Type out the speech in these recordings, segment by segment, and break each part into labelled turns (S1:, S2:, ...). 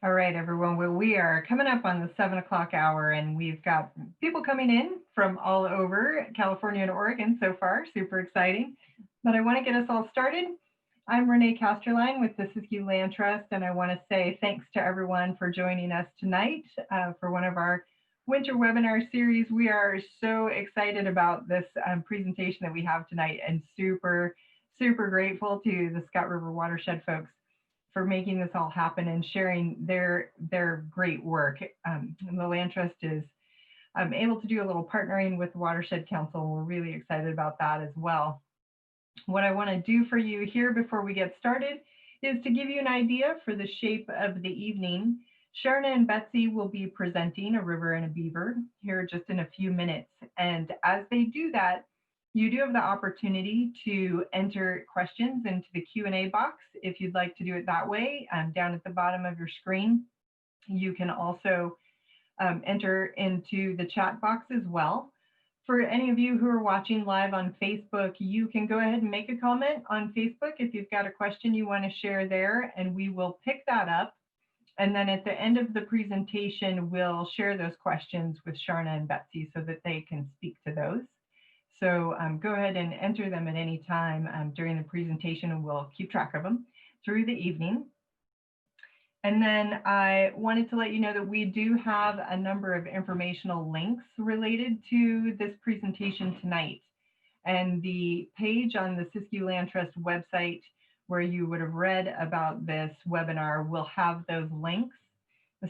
S1: All right, everyone. Well, we are coming up on the 7 o'clock hour, and we've got people coming in from all over California and Oregon so far. Super exciting. But I want to get us all started. I'm Renee Casterline with the Siskiyou Land Trust, and I want to say thanks to everyone for joining us tonight for one of our winter webinar series. We are so excited about this presentation that we have tonight, and super, super grateful to the Scott River Watershed folks for making this all happen and sharing their great work. And the Land Trust is able to do a little partnering with the Watershed Council. We're really excited about that as well. What I want to do for you here before we get started is to give you an idea for the shape of the evening. Sharona and Betsy will be presenting A River and a Beaver here just in a few minutes. And as they do that, you do have the opportunity to enter questions into the Q&A box if you'd like to do it that way. Down at the bottom of your screen, you can also enter into the chat box as well. For any of you who are watching live on Facebook, you can go ahead and make a comment on Facebook if you've got a question you want to share there, and we will pick that up. And then at the end of the presentation, we'll share those questions with Sharona and Betsy so that they can speak to those. So go ahead and enter them at any time during the presentation, and we'll keep track of them through the evening. And then I wanted to let you know that we do have a number of informational links related to this presentation tonight. And the page on the Siskiyou Land Trust website where you would have read about this webinar will have those links.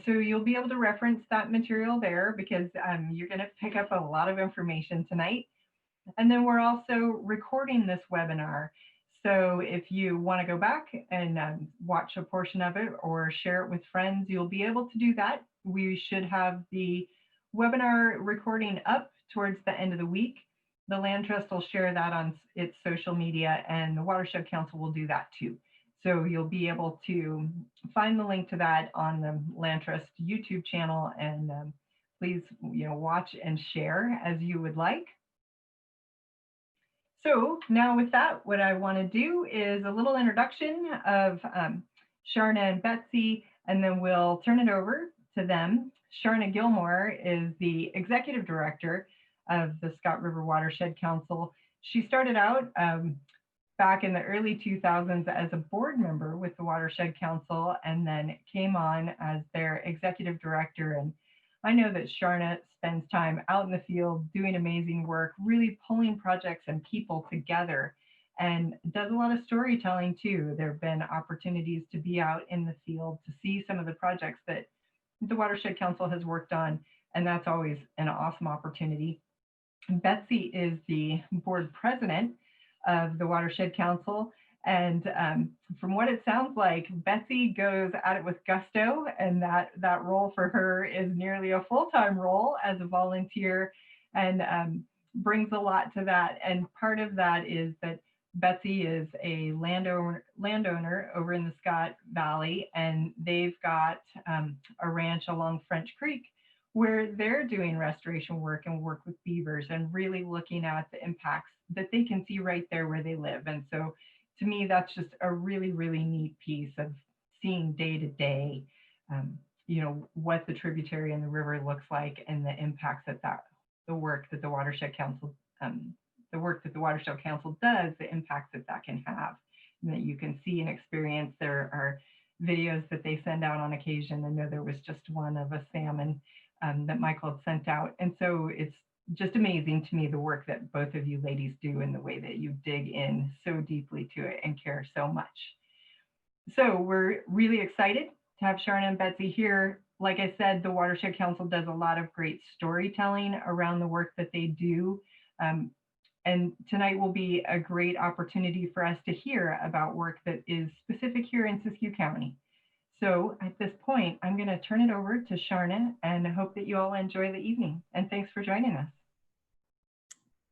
S1: So you'll be able to reference that material there because you're going to pick up a lot of information tonight. And then we're also recording this webinar. So if you want to go back and watch a portion of it or share it with friends, you'll be able to do that. We should have the webinar recording up towards the end of the week. The Land Trust will share that on its social media, and the Watershed Council will do that too. So you'll be able to find the link to that on the Land Trust YouTube channel, and please, watch and share as you would like. So now with that, what I want to do is a little introduction of Sharona and Betsy, and then we'll turn it over to them. Sharona Gilmore is the executive director of the Scott River Watershed Council. She started out back in the early 2000s as a board member with the Watershed Council, and then came on as their executive director. And I know that Sharona spends time out in the field doing amazing work, really pulling projects and people together, and does a lot of storytelling too. There have been opportunities to be out in the field to see some of the projects that the Watershed Council has worked on, and that's always an awesome opportunity. Betsy is the board president of the Watershed Council. And from what it sounds like, Betsy goes at it with gusto, and that role for her is nearly a full-time role as a volunteer, and brings a lot to that. And part of that is that Betsy is a landowner over in the Scott Valley, and they've got a ranch along French Creek where they're doing restoration work and work with beavers and really looking at the impacts that they can see right there where they live. And so to me, that's just a really, really neat piece of seeing day to day, what the tributary and the river looks like and the impacts that the work that the Watershed Council, does, the impacts that can have, and that you can see and experience. There are videos that they send out on occasion. I know there was just one of a salmon that Michael had sent out. And so it's just amazing to me the work that both of you ladies do and the way that you dig in so deeply to it and care so much. So we're really excited to have Sharona and Betsy here. Like I said, the Watershed Council does a lot of great storytelling around the work that they do. And tonight will be a great opportunity for us to hear about work that is specific here in Siskiyou County. So at this point, I'm going to turn it over to Sharona, and I hope that you all enjoy the evening. And thanks for joining us.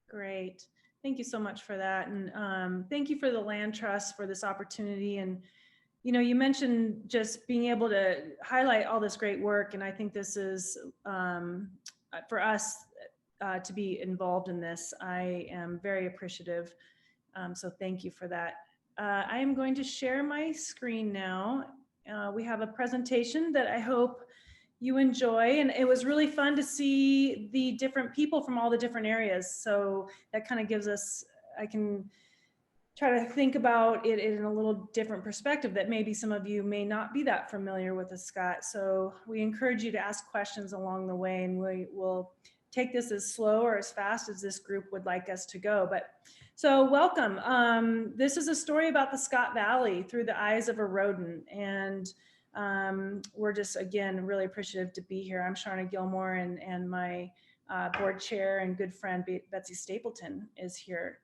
S2: Great. Thank you so much for that. And thank you for the Land Trust for this opportunity. And, you mentioned just being able to highlight all this great work. And I think this is, for us to be involved in this, I am very appreciative. So thank you for that. I am going to share my screen now. We have a presentation that I hope you enjoy, and it was really fun to see the different people from all the different areas. So that kind of gives us, I can try to think about it in a little different perspective that maybe some of you may not be that familiar with the Scott. So we encourage you to ask questions along the way, and we will take this as slow or as fast as this group would like us to go. But so welcome. This is a story about the Scott Valley through the eyes of a rodent. And we're just, again, really appreciative to be here. I'm Sharona Gilmore, and my board chair and good friend Betsy Stapleton is here.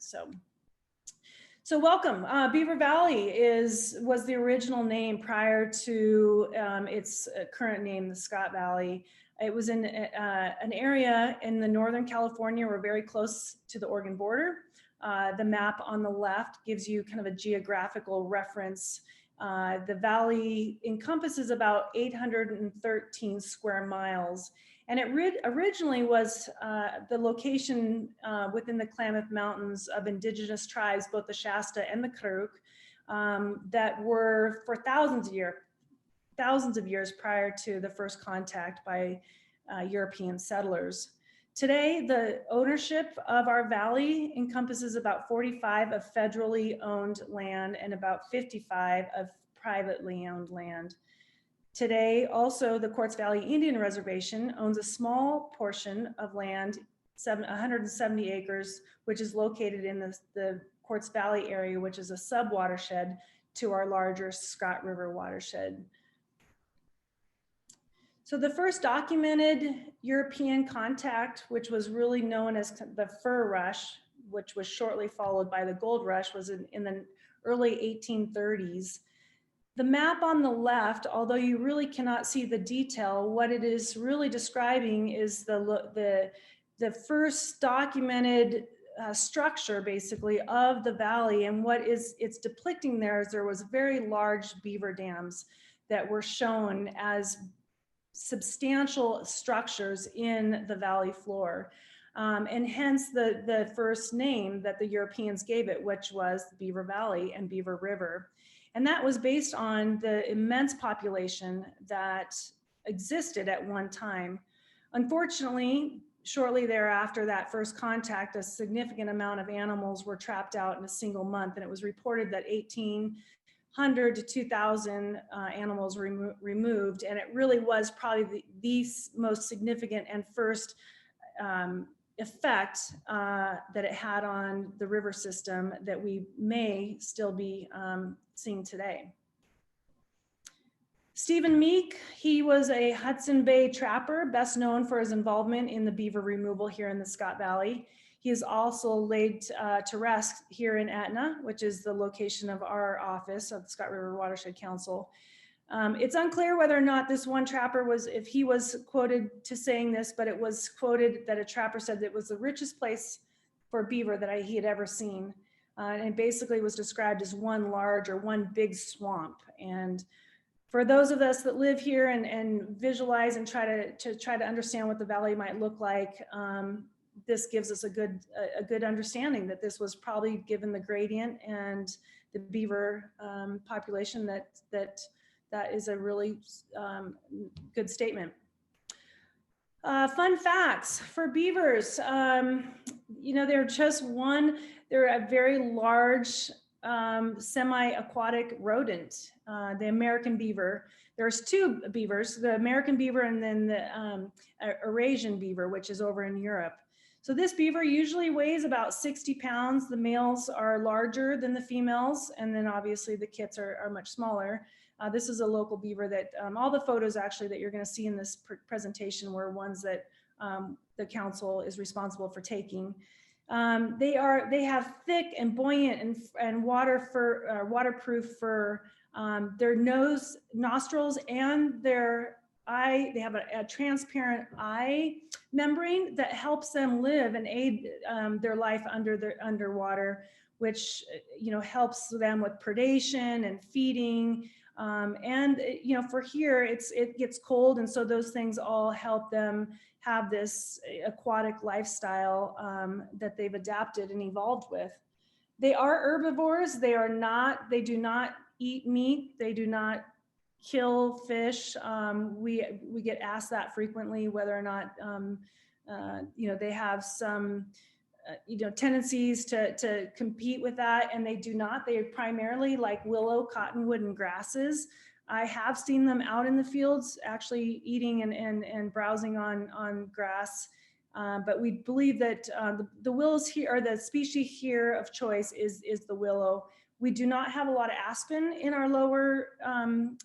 S2: So welcome. Beaver Valley was the original name prior to its current name, the Scott Valley. It was in an area in the Northern California. We're very close to the Oregon border. The map on the left gives you kind of a geographical reference. The valley encompasses about 813 square miles. And it originally was the location within the Klamath Mountains of indigenous tribes, both the Shasta and the Karuk, that were for thousands of years prior to the first contact by European settlers. Today, the ownership of our valley encompasses about 45 of federally owned land and about 55 of privately owned land. Today, also, the Quartz Valley Indian Reservation owns a small portion of land, 170 acres, which is located in the Quartz Valley area, which is a sub-watershed to our larger Scott River watershed. So the first documented European contact, which was really known as the fur rush, which was shortly followed by the gold rush, was in the early 1830s. The map on the left, although you really cannot see the detail, what it is really describing is the first documented structure, basically, of the valley. And what it's depicting there is there was very large beaver dams that were shown as substantial structures in the valley floor. And hence the first name that the Europeans gave it, which was Beaver Valley and Beaver River. And that was based on the immense population that existed at one time. Unfortunately, shortly thereafter that first contact, a significant amount of animals were trapped out in a single month. And it was reported that 1,800 to 2,000 animals were removed. And it really was probably the most significant and first effect that it had on the river system that we may still be seeing today. Stephen Meek, he was a Hudson Bay trapper, best known for his involvement in the beaver removal here in the Scott Valley. He is also laid to rest here in Etna, which is the location of our office of the Scott River Watershed Council. It's unclear whether or not this one trapper if he was quoted to saying this, but it was quoted that a trapper said that it was the richest place for beaver that he had ever seen. And it basically was described as one big swamp. And for those of us that live here and visualize and try to understand what the valley might look like, this gives us a good understanding that this was probably, given the gradient and the beaver population, that is a really good statement. Fun facts for beavers. They're a very large semi-aquatic rodent, the American beaver. There's two beavers, the American beaver and then the Eurasian beaver, which is over in Europe. So this beaver usually weighs about 60 pounds. The males are larger than the females, and then obviously the kits are much smaller. This is a local beaver that all the photos actually that you're going to see in this presentation were ones that the council is responsible for taking. They have thick and buoyant and waterproof fur. Their nostrils and their eye, they have a transparent eye membrane that helps them live and aid their life underwater, which helps them with predation and feeding. For here, it gets cold, and so those things all help them have this aquatic lifestyle that they've adapted and evolved with. They are herbivores. They do not eat meat. They do not kill fish. We get asked that frequently, whether or not they have some tendencies to compete with that, and they do not. They primarily like willow, cottonwood, and grasses. I have seen them out in the fields actually eating and browsing on grass. But we believe that the willows here, or the species here of choice is the willow. We do not have a lot of aspen in our lower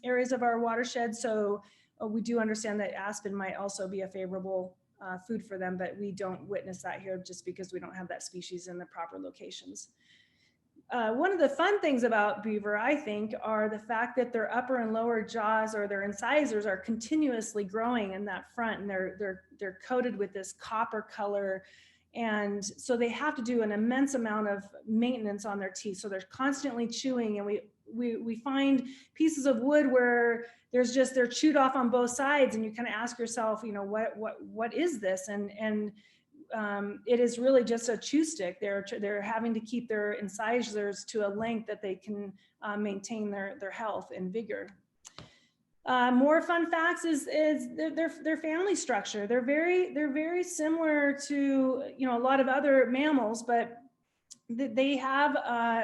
S2: areas of our watershed, so we do understand that aspen might also be a favorable food for them, but we don't witness that here just because we don't have that species in the proper locations. One of the fun things about beaver, I think, are the fact that their upper and lower jaws, or their incisors, are continuously growing in that front, and they're coated with this copper color. And so they have to do an immense amount of maintenance on their teeth. So they're constantly chewing, and we find pieces of wood where they're chewed off on both sides, and you kind of ask yourself, what is this? And it is really just a chew stick. They're having to keep their incisors to a length that they can maintain their health and vigor. More fun facts is their family structure. They're very similar to a lot of other mammals, but they have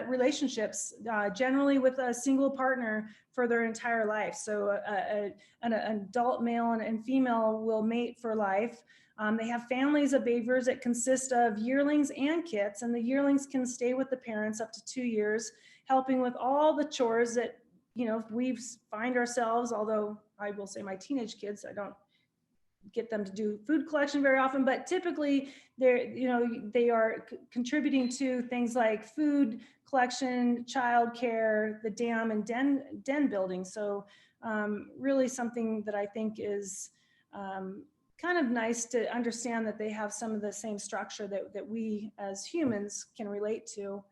S2: relationships generally with a single partner for their entire life. So an adult male and female will mate for life. They have families of beavers that consist of yearlings and kits, and the yearlings can stay with the parents up to 2 years, helping with all the chores that we find ourselves. Although I will say my teenage kids, I don't get them to do food collection very often, but typically they are contributing to things like food collection, childcare, the dam and den building. So really something that I think is kind of nice to understand, that they have some of the same structure that we as humans can relate to.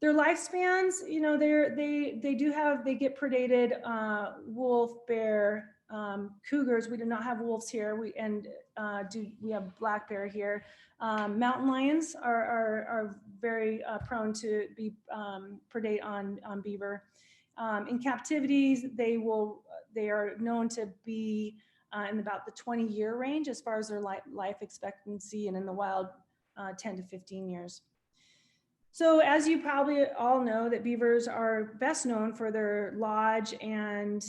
S2: Their lifespans, they get predated, wolf, bear, cougars. We do not have wolves here. We have black bear here. Mountain lions are very prone to be predate on beaver. In captivity, they are known to be in about the 20-year range as far as their life expectancy, and in the wild, 10 to 15 years. So as you probably all know, that beavers are best known for their lodge and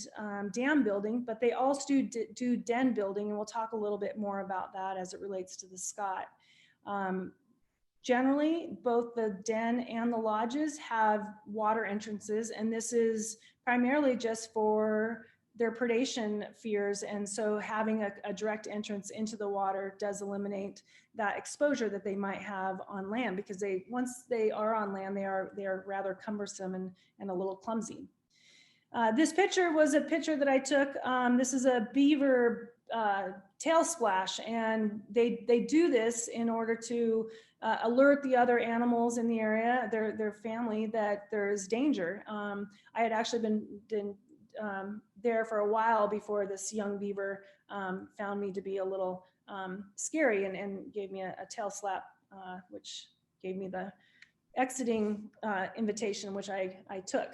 S2: dam building, but they also do den building, and we'll talk a little bit more about that as it relates to the Scott. Generally, both the den and the lodges have water entrances, and this is primarily just for their predation fears. And so having a direct entrance into the water does eliminate that exposure that they might have on land, because once they are on land, they are rather cumbersome and a little clumsy. This picture was a picture that I took. This is a beaver tail splash, and they do this in order to alert the other animals in the area, their family, that there's danger. I had actually been there for a while before this young beaver found me to be a little scary and gave me a tail slap, which gave me the exiting invitation, which I took.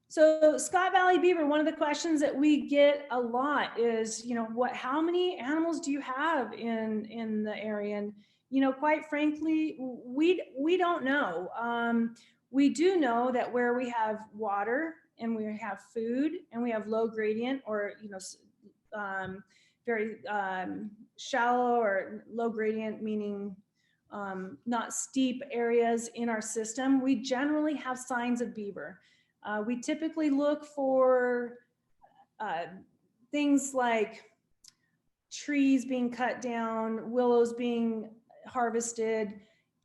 S2: So Scott Valley beaver, one of the questions that we get a lot is, how many animals do you have in the area? And quite frankly, we don't know. We do know that where we have water, and we have food, and we have low gradient, or very shallow or low gradient, meaning not steep areas in our system, we generally have signs of beaver. We typically look for things like trees being cut down, willows being harvested,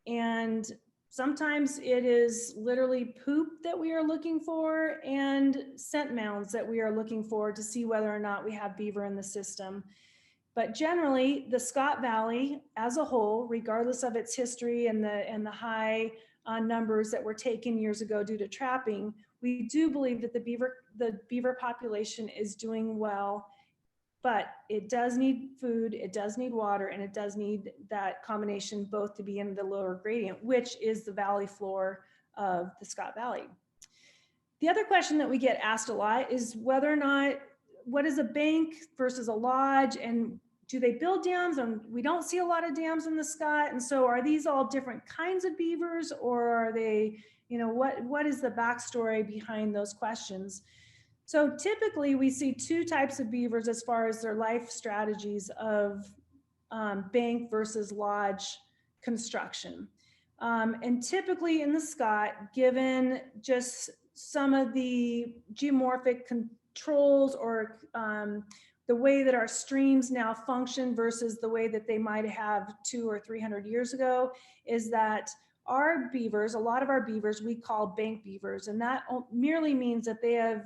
S2: and sometimes it is literally poop that we are looking for, and scent mounds that we are looking for to see whether or not we have beaver in the system. But generally, the Scott Valley as a whole, regardless of its history and the high numbers that were taken years ago due to trapping, we do believe that the beaver population is doing well. But it does need food, it does need water, and it does need that combination both to be in the lower gradient, which is the valley floor of the Scott Valley. The other question that we get asked a lot is whether or not what is a bank versus a lodge, and do they build dams? And we don't see a lot of dams in the Scott. And so are these all different kinds of beavers, or are they, what is the backstory behind those questions? So typically we see two types of beavers as far as their life strategies of bank versus lodge construction. And typically in the Scott, given just some of the geomorphic controls or the way that our streams now function versus the way that they might have 200 or 300 years ago, is that our beavers, a lot of our beavers, we call bank beavers, and that merely means that they have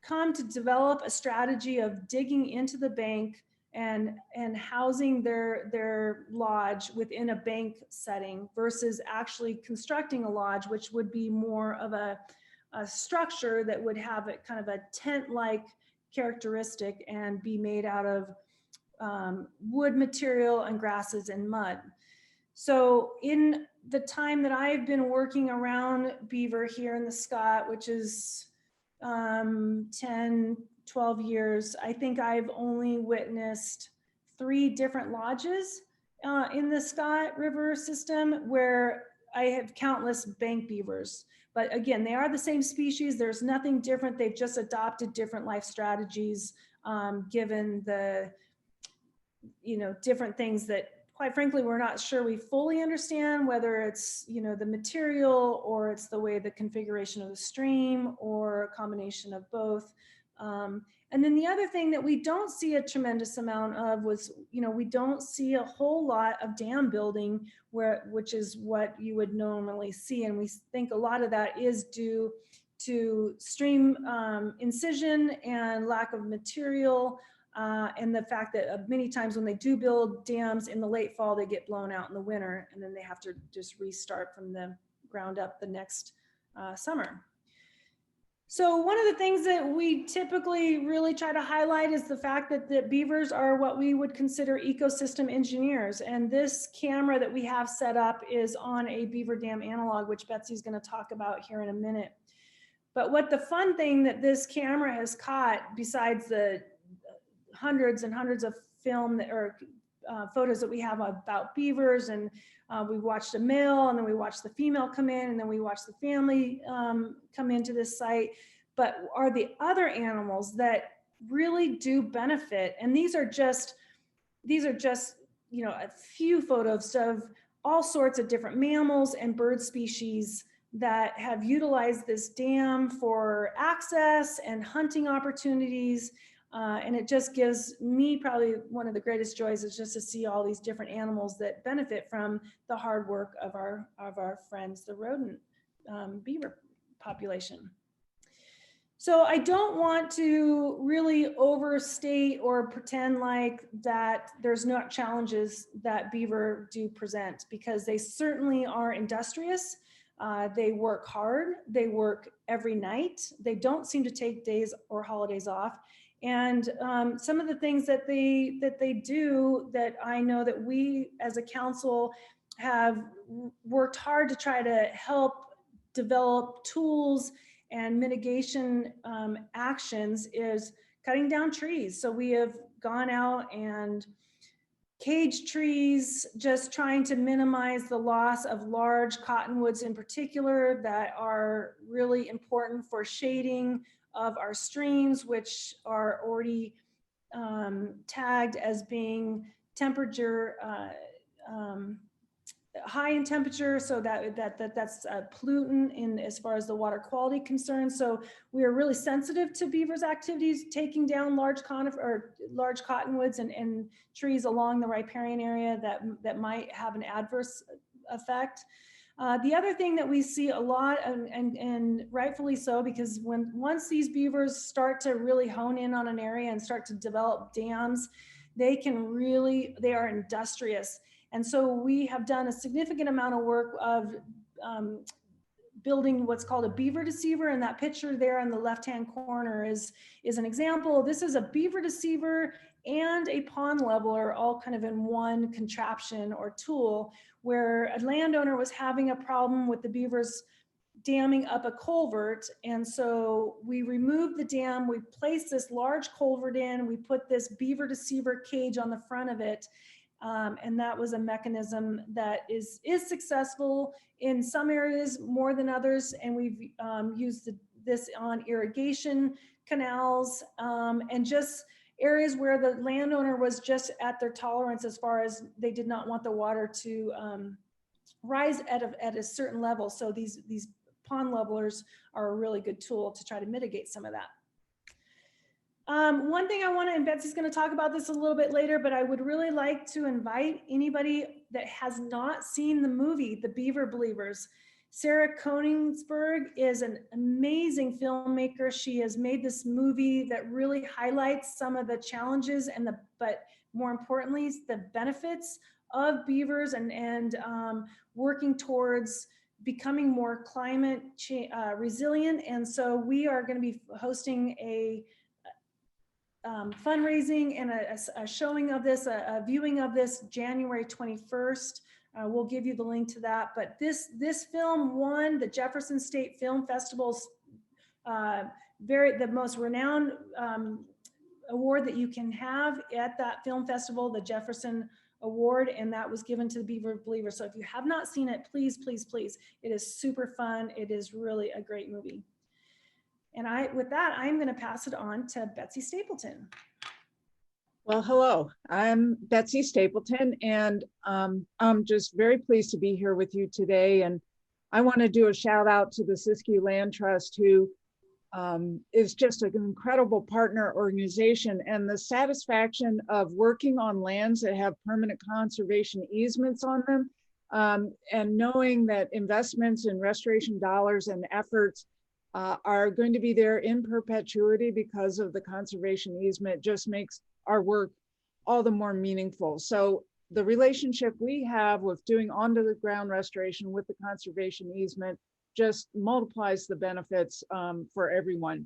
S2: come to develop a strategy of digging into the bank and housing their lodge within a bank setting versus actually constructing a lodge, which would be more of a structure that would have a kind of a tent-like characteristic and be made out of wood material and grasses and mud. So in the time that I've been working around beaver here in the Scott, which is 10, 12 years, I think I've only witnessed 3 different lodges in the Scott River system where I have countless bank beavers. But again, they are the same species. There's nothing different. They've just adopted different life strategies given the, different things that, quite frankly, we're not sure we fully understand, whether it's, the material or it's the way the configuration of the stream or a combination of both. And then the other thing that we don't see a tremendous amount of was, we don't see a whole lot of dam building which is what you would normally see. And we think a lot of that is due to stream incision and lack of material. And the fact that many times when they do build dams in the late fall, they get blown out in the winter, and then they have to just restart from the ground up the next summer. So one of the things that we typically really try to highlight is the fact that the beavers are what we would consider ecosystem engineers. And this camera that we have set up is on a Beaver Dam analog, which Betsy's going to talk about here in a minute. But what the fun thing that this camera has caught, besides the hundreds and hundreds of film or photos that we have about beavers, and we watched a male, and then we watched the female come in, and then we watched the family come into this site. But are the other animals that really do benefit? And these are just a few photos of all sorts of different mammals and bird species that have utilized this dam for access and hunting opportunities. And it just gives me probably one of the greatest joys is just to see all these different animals that benefit from the hard work of our friends, the rodent beaver population. So I don't want to really overstate or pretend like that there's not challenges that beaver do present, because they certainly are industrious. They work hard. They work every night. They don't seem to take days or holidays off. And some of the things that they do that I know that we as a council have worked hard to try to help develop tools and mitigation actions is cutting down trees. So we have gone out and caged trees, just trying to minimize the loss of large cottonwoods in particular that are really important for shading of our streams, which are already tagged as being temperature high in temperature, so that's a pollutant in as far as the water quality concerns. So we are really sensitive to beavers' activities, taking down large cottonwoods and trees along the riparian area that might have an adverse effect. The other thing that we see a lot, and rightfully so, because once these beavers start to really hone in on an area and start to develop dams, they are industrious. And so we have done a significant amount of work of building what's called a beaver deceiver, and that picture there in the left-hand corner is an example. This is a beaver deceiver and a pond leveler all kind of in one contraption or tool, where a landowner was having a problem with the beavers damming up a culvert. And so we removed the dam, we placed this large culvert in, we put this beaver deceiver cage on the front of it. And that was a mechanism that is successful in some areas more than others. And we've used this on irrigation canals and just areas where the landowner was just at their tolerance as far as they did not want the water to rise at a certain level. So these pond levelers are a really good tool to try to mitigate some of that. One thing I want to, and Betsy's going to talk about this a little bit later, but I would really like to invite anybody that has not seen the movie, The Beaver Believers. Sarah Koenigsberg is an amazing filmmaker. She has made this movie that really highlights some of the challenges but more importantly, the benefits of beavers and working towards becoming more climate resilient. And so we are going to be hosting a fundraising and a showing of this, a viewing of this January 21st. We'll give you the link to that. But this film won the Jefferson State Film Festival's the most renowned award that you can have at that film festival, the Jefferson Award, and that was given to the Beaver Believer. So if you have not seen it, please, please, please. It is super fun. It is really a great movie. And with that, I'm going to pass it on to Betsy Stapleton.
S3: Well, hello, I'm Betsy Stapleton, and I'm just very pleased to be here with you today. And I want to do a shout out to the Siskiyou Land Trust, who is just an incredible partner organization, and the satisfaction of working on lands that have permanent conservation easements on them, and knowing that investments in restoration dollars and efforts are going to be there in perpetuity because of the conservation easement just makes our work all the more meaningful. So the relationship we have with doing onto the ground restoration with the conservation easement just multiplies the benefits for everyone.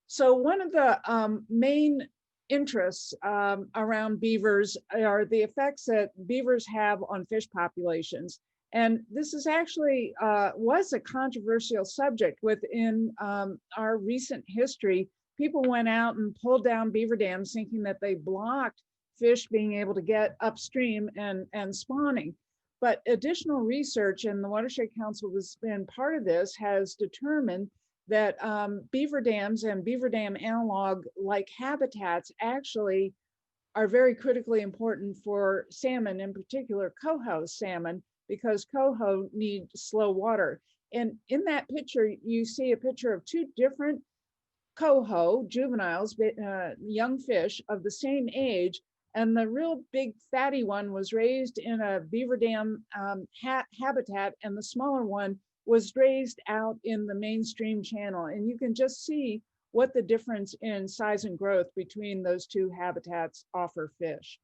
S3: So one of the main interests around beavers are the effects that beavers have on fish populations. And this is actually was a controversial subject within our recent history. People went out and pulled down beaver dams thinking that they blocked fish being able to get upstream and spawning. But additional research, and the Watershed Council has been part of this, has determined that beaver dams and beaver dam analog like habitats actually are very critically important for salmon, in particular coho salmon, because coho need slow water. And in that picture, you see a picture of two different coho juveniles, young fish of the same age. And the real big fatty one was raised in a beaver dam habitat, and the smaller one was raised out in the mainstream channel. And you can just see what the difference in size and growth between those two habitats offer fish.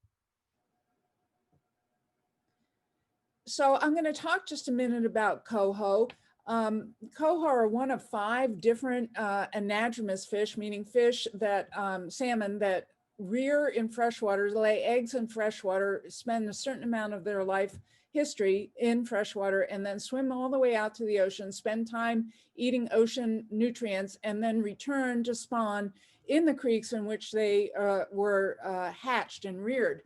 S3: So I'm going to talk just a minute about coho. Coho are one of 5 different anadromous fish, meaning fish that salmon that rear in freshwater, lay eggs in freshwater, spend a certain amount of their life history in freshwater, and then swim all the way out to the ocean, spend time eating ocean nutrients, and then return to spawn in the creeks in which they were hatched and reared.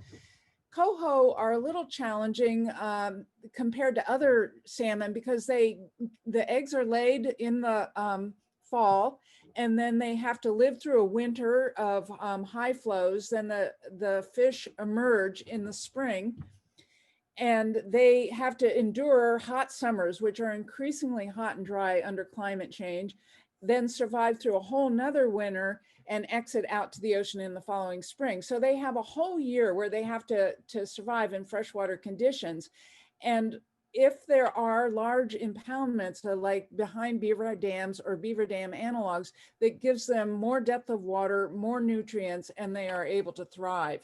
S3: Coho are a little challenging compared to other salmon because the eggs are laid in the fall, and then they have to live through a winter of high flows. Then the fish emerge in the spring, and they have to endure hot summers, which are increasingly hot and dry under climate change, then survive through a whole nother winter and exit out to the ocean in the following spring. So they have a whole year where they have to survive in freshwater conditions. And if there are large impoundments like behind beaver dams or beaver dam analogs, that gives them more depth of water, more nutrients, and they are able to thrive.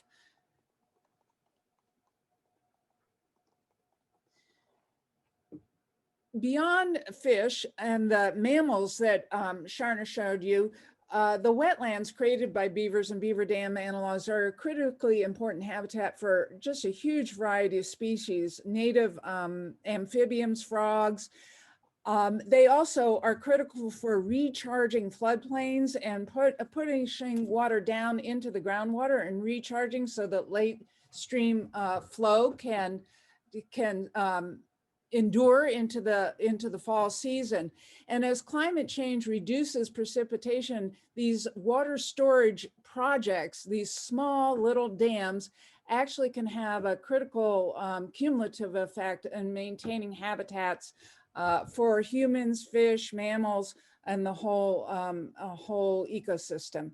S3: Beyond fish and the mammals that Sharona showed you, the wetlands created by beavers and beaver dam analogs are a critically important habitat for just a huge variety of species, native amphibians, frogs, They also are critical for recharging floodplains and pushing water down into the groundwater and recharging so that late stream flow can endure into the fall season. And as climate change reduces precipitation, these water storage projects, these small little dams, actually can have a critical cumulative effect in maintaining habitats for humans, fish, mammals, and the whole ecosystem.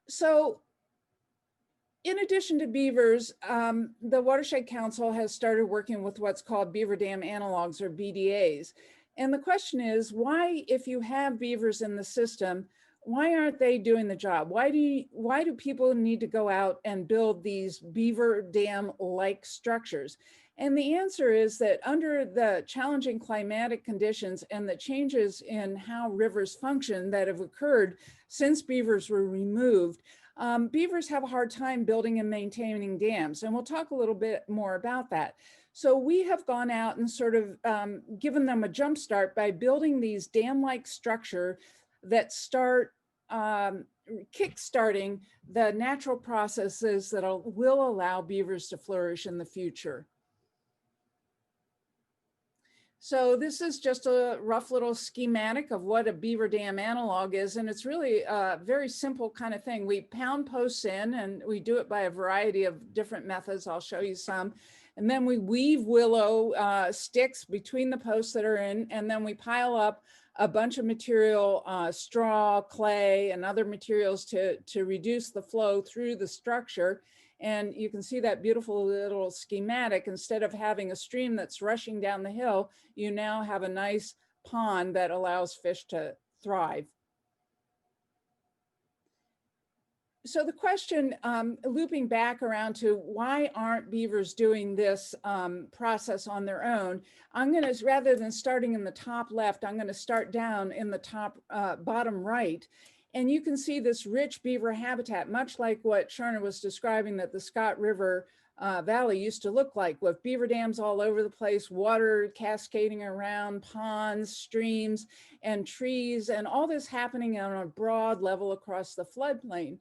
S3: So in addition to beavers, the Watershed Council has started working with what's called Beaver Dam Analogs, or BDAs. And the question is, why, if you have beavers in the system, why aren't they doing the job? Why do people need to go out and build these beaver dam-like structures? And the answer is that under the challenging climatic conditions and the changes in how rivers function that have occurred since beavers were removed, beavers have a hard time building and maintaining dams. And we'll talk a little bit more about that. So we have gone out and sort of given them a jump start by building these dam-like structure that start kickstarting the natural processes that will allow beavers to flourish in the future. So this is just a rough little schematic of what a beaver dam analog is. And it's really a very simple kind of thing. We pound posts in, and we do it by a variety of different methods. I'll show you some. And then we weave willow sticks between the posts that are in, and then we pile up a bunch of material, straw, clay, and other materials to reduce the flow through the structure. And you can see that beautiful little schematic. Instead of having a stream that's rushing down the hill, you now have a nice pond that allows fish to thrive. So the question, looping back around to why aren't beavers doing this process on their own, I'm gonna, rather than starting in the top left, I'm gonna start down in the top bottom right. And you can see this rich beaver habitat, much like what Sharona was describing that the Scott River Valley used to look like, with beaver dams all over the place, water cascading around, ponds, streams, and trees, and all this happening on a broad level across the floodplain.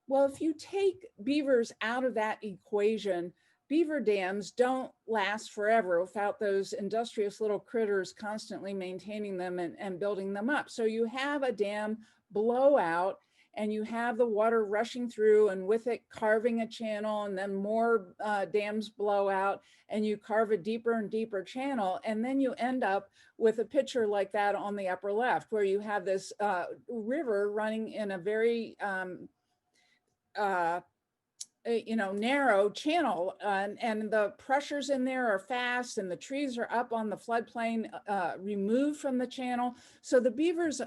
S3: Well, if you take beavers out of that equation, beaver dams don't last forever without those industrious little critters constantly maintaining them and building them up. So you have a dam blowout, and you have the water rushing through, and with it carving a channel, and then more dams blow out, and you carve a deeper and deeper channel, and then you end up with a picture like that on the upper left, where you have this river running in a very narrow channel, and the pressures in there are fast, and the trees are up on the floodplain, removed from the channel. So the beavers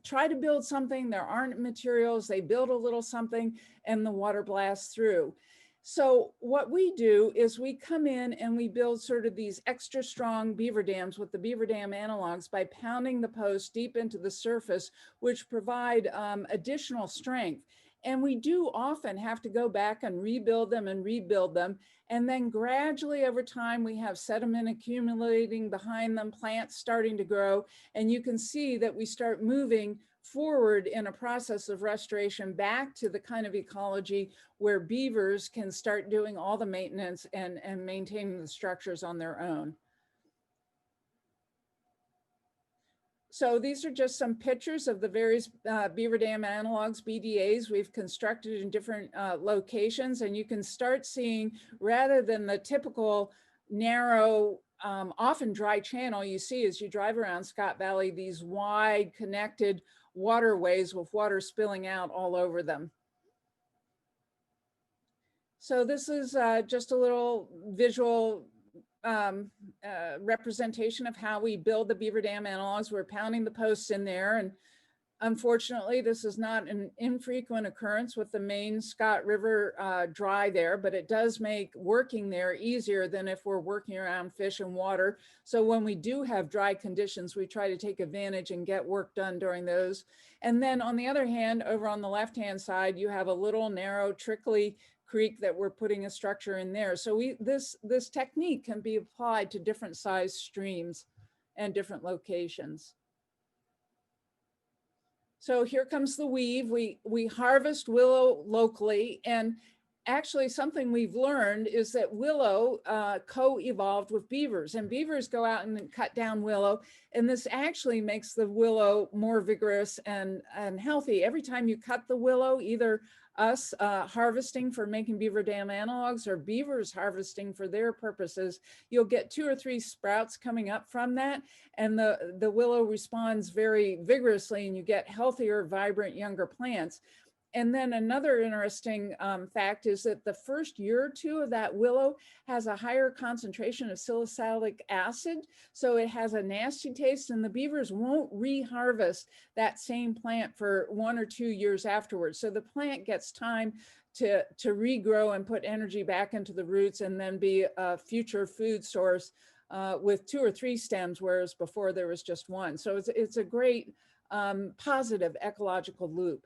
S3: try to build something, there aren't materials, they build a little something, and the water blasts through. So what we do is we come in and we build sort of these extra strong beaver dams with the beaver dam analogs by pounding the posts deep into the surface, which provide additional strength. And we do often have to go back and rebuild them. And then gradually over time, we have sediment accumulating behind them, plants starting to grow. And you can see that we start moving forward in a process of restoration back to the kind of ecology where beavers can start doing all the maintenance and maintaining the structures on their own. So these are just some pictures of the various beaver dam analogs, BDAs, we've constructed in different locations. And you can start seeing, rather than the typical narrow, often dry channel you see as you drive around Scott Valley, these wide connected waterways with water spilling out all over them. So this is just a little visual representation of how we build the beaver dam analogs. We're pounding the posts in there, and unfortunately this is not an infrequent occurrence with the main Scott River dry there, but it does make working there easier than if we're working around fish and water. So when we do have dry conditions, we try to take advantage and get work done during those. And then on the other hand, over on the left hand side, you have a little narrow trickly creek that we're putting a structure in there. So this technique can be applied to different size streams and different locations. So here comes the weave. We harvest willow locally, and actually something we've learned is that willow co-evolved with beavers, and beavers go out and cut down willow, and this actually makes the willow more vigorous and healthy. Every time you cut the willow, either us harvesting for making beaver dam analogs or beavers harvesting for their purposes, you'll get 2 or 3 sprouts coming up from that, and the willow responds very vigorously, and you get healthier, vibrant, younger plants. And then another interesting fact is that the first year or 2 of that willow has a higher concentration of salicylic acid. So it has a nasty taste, and the beavers won't re-harvest that same plant for 1 or 2 years afterwards. So the plant gets time to regrow and put energy back into the roots, and then be a future food source with 2 or 3 stems, whereas before there was just 1. So it's a great positive ecological loop.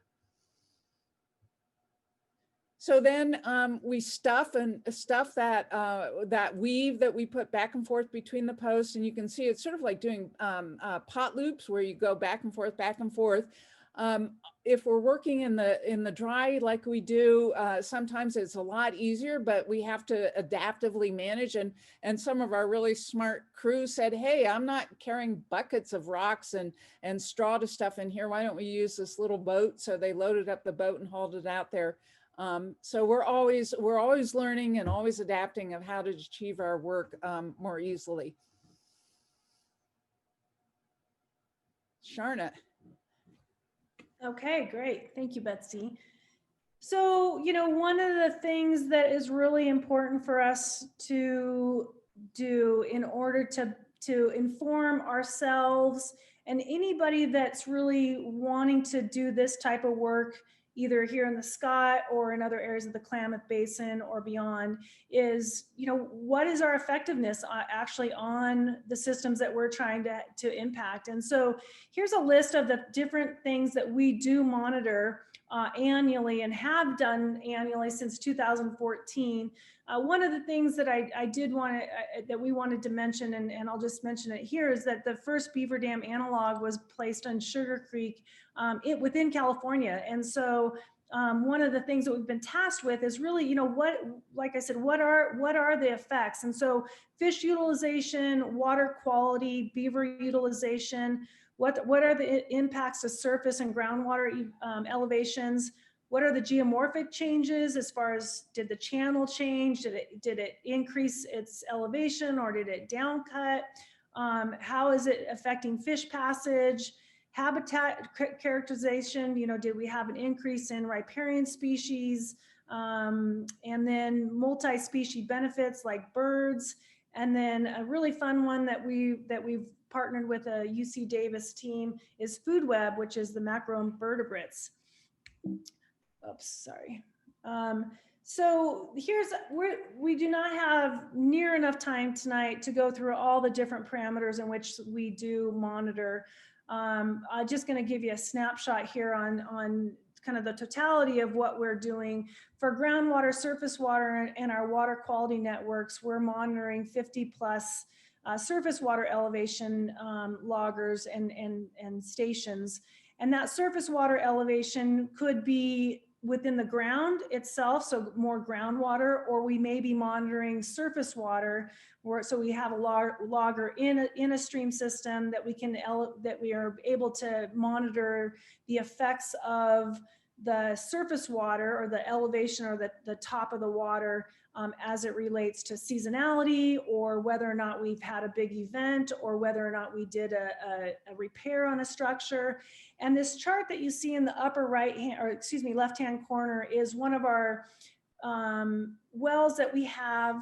S3: So then we stuff that that weave that we put back and forth between the posts, and you can see it's sort of like doing pot loops where you go back and forth, back and forth. If we're working in the dry like we do, sometimes it's a lot easier, but we have to adaptively manage. And some of our really smart crew said, "Hey, I'm not carrying buckets of rocks and straw to stuff in here. Why don't we use this little boat?" So they loaded up the boat and hauled it out there. So we're always learning and always adapting of how to achieve our work more easily. Sharona.
S2: Okay, great. Thank you, Betsy. So, one of the things that is really important for us to do in order to inform ourselves and anybody that's really wanting to do this type of work, either here in the Scott or in other areas of the Klamath Basin or beyond, is, what is our effectiveness actually on the systems that we're trying to impact? And so here's a list of the different things that we do monitor annually and have done annually since 2014. One of the things that I did want to, that we wanted to mention, and I'll just mention it here, is that the first Beaver Dam analog was placed on Sugar Creek within California. And so one of the things that we've been tasked with is really, like I said, what are the effects? And so fish utilization, water quality, beaver utilization, what are the impacts of surface and groundwater elevations? What are the geomorphic changes as far as, did the channel change? Did it increase its elevation, or did it downcut? How is it affecting fish passage? Habitat characterization, did we have an increase in riparian species? And then multi-species benefits like birds. And then a really fun one that we've partnered with a UC Davis team is food web, which is the macroinvertebrates. Oops, sorry. So we do not have near enough time tonight to go through all the different parameters in which we do monitor. I'm just going to give you a snapshot here on kind of the totality of what we're doing. For groundwater, surface water, and our water quality networks, we're monitoring 50 plus surface water elevation loggers and stations. And that surface water elevation could be within the ground itself, so more groundwater, or we may be monitoring surface water, so we have a logger in a stream system that we are able to monitor the effects of the surface water or the elevation or the top of the water as it relates to seasonality, or whether or not we've had a big event, or whether or not we did a repair on a structure. And this chart that you see in the upper left-hand corner is one of our wells that we have,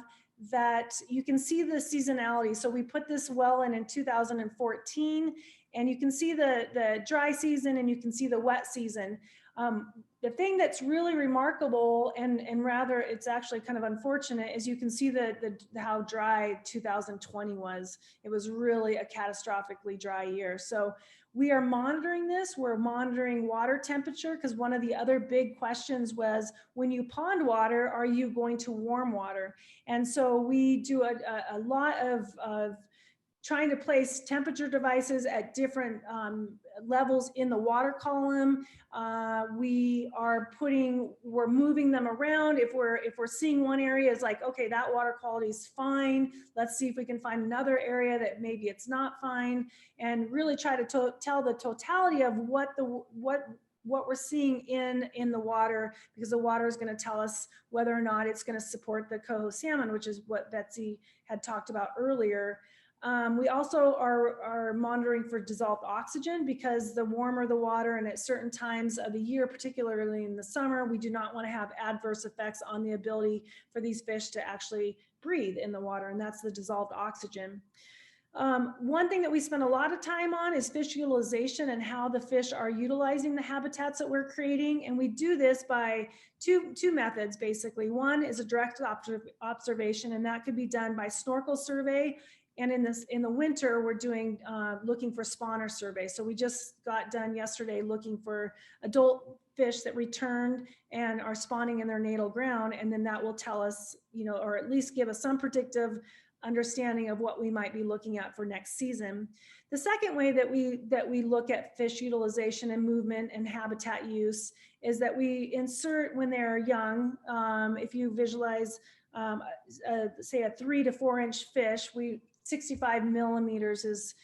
S2: that you can see the seasonality. So we put this well in 2014, and you can see the dry season and you can see the wet season. The thing that's really remarkable and rather it's actually kind of unfortunate is you can see how dry 2020 was. It was really a catastrophically dry year. So we are monitoring this. We're monitoring water temperature because one of the other big questions was when you pond water, are you going to warm water? And so we do a lot of trying to place temperature devices at different levels in the water column. We're moving them around. If we're seeing one area is like, okay, that water quality is fine. Let's see if we can find another area that maybe it's not fine, and really try to tell the totality of what we're seeing in the water, because the water is going to tell us whether or not it's going to support the coho salmon, which is what Betsy had talked about earlier. We also are monitoring for dissolved oxygen, because the warmer the water and at certain times of the year, particularly in the summer, we do not want to have adverse effects on the ability for these fish to actually breathe in the water, and that's the dissolved oxygen. One thing that we spend a lot of time on is fish utilization and how the fish are utilizing the habitats that we're creating. And we do this by two methods, basically. One is a direct observation, and that could be done by snorkel survey. And in the winter, we're doing looking for spawner survey. So we just got done yesterday looking for adult fish that returned and are spawning in their natal ground. And then that will tell us, or at least give us some predictive understanding of what we might be looking at for next season. The second way that we look at fish utilization and movement and habitat use is that we insert when they're young. If you visualize, say a 3 to 4 inch fish, 65 millimeters is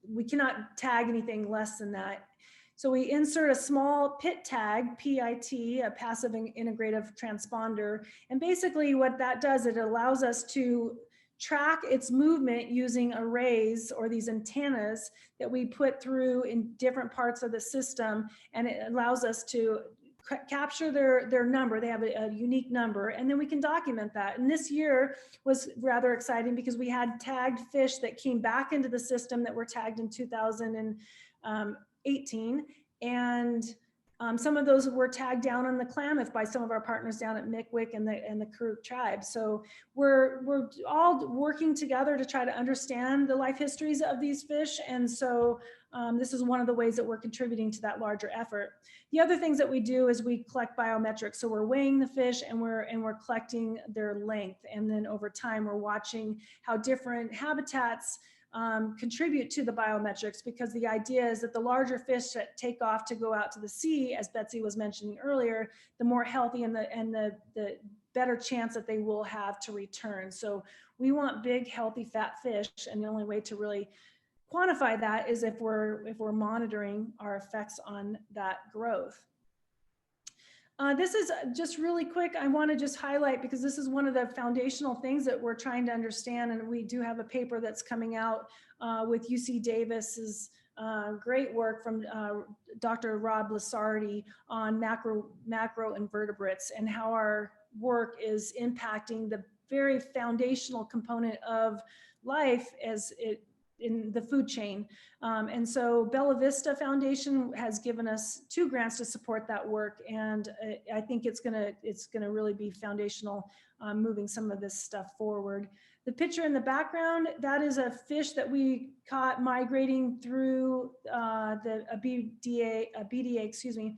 S2: we cannot tag anything less than that. So we insert a small PIT tag, PIT, a passive integrative transponder. And basically what that does, it allows us to track its movement using arrays or these antennas that we put through in different parts of the system. And it allows us to capture their number. They have a unique number, and then we can document that. And this year was rather exciting because we had tagged fish that came back into the system that were tagged in 2018. And some of those were tagged down on the Klamath by some of our partners down at Mickwick and the Karuk tribe. So we're all working together to try to understand the life histories of these fish. And so this is one of the ways that we're contributing to that larger effort. The other things that we do is we collect biometrics. So we're weighing the fish and we're collecting their length. And then over time, we're watching how different habitats contribute to the biometrics, because the idea is that the larger fish that take off to go out to the sea, as Betsy was mentioning earlier, the more healthy and the better chance that they will have to return. So we want big, healthy, fat fish, and the only way to really quantify that is if we're monitoring our effects on that growth. This is just really quick. I want to just highlight, because this is one of the foundational things that we're trying to understand. And we do have a paper that's coming out with UC Davis's great work from Dr. Rob Lasardi on macro invertebrates and how our work is impacting the very foundational component of life as it in the food chain. And so Bella Vista Foundation has given us 2 grants to support that work. And I think it's gonna really be foundational moving some of this stuff forward. The picture in the background, that is a fish that we caught migrating through a BDA, excuse me,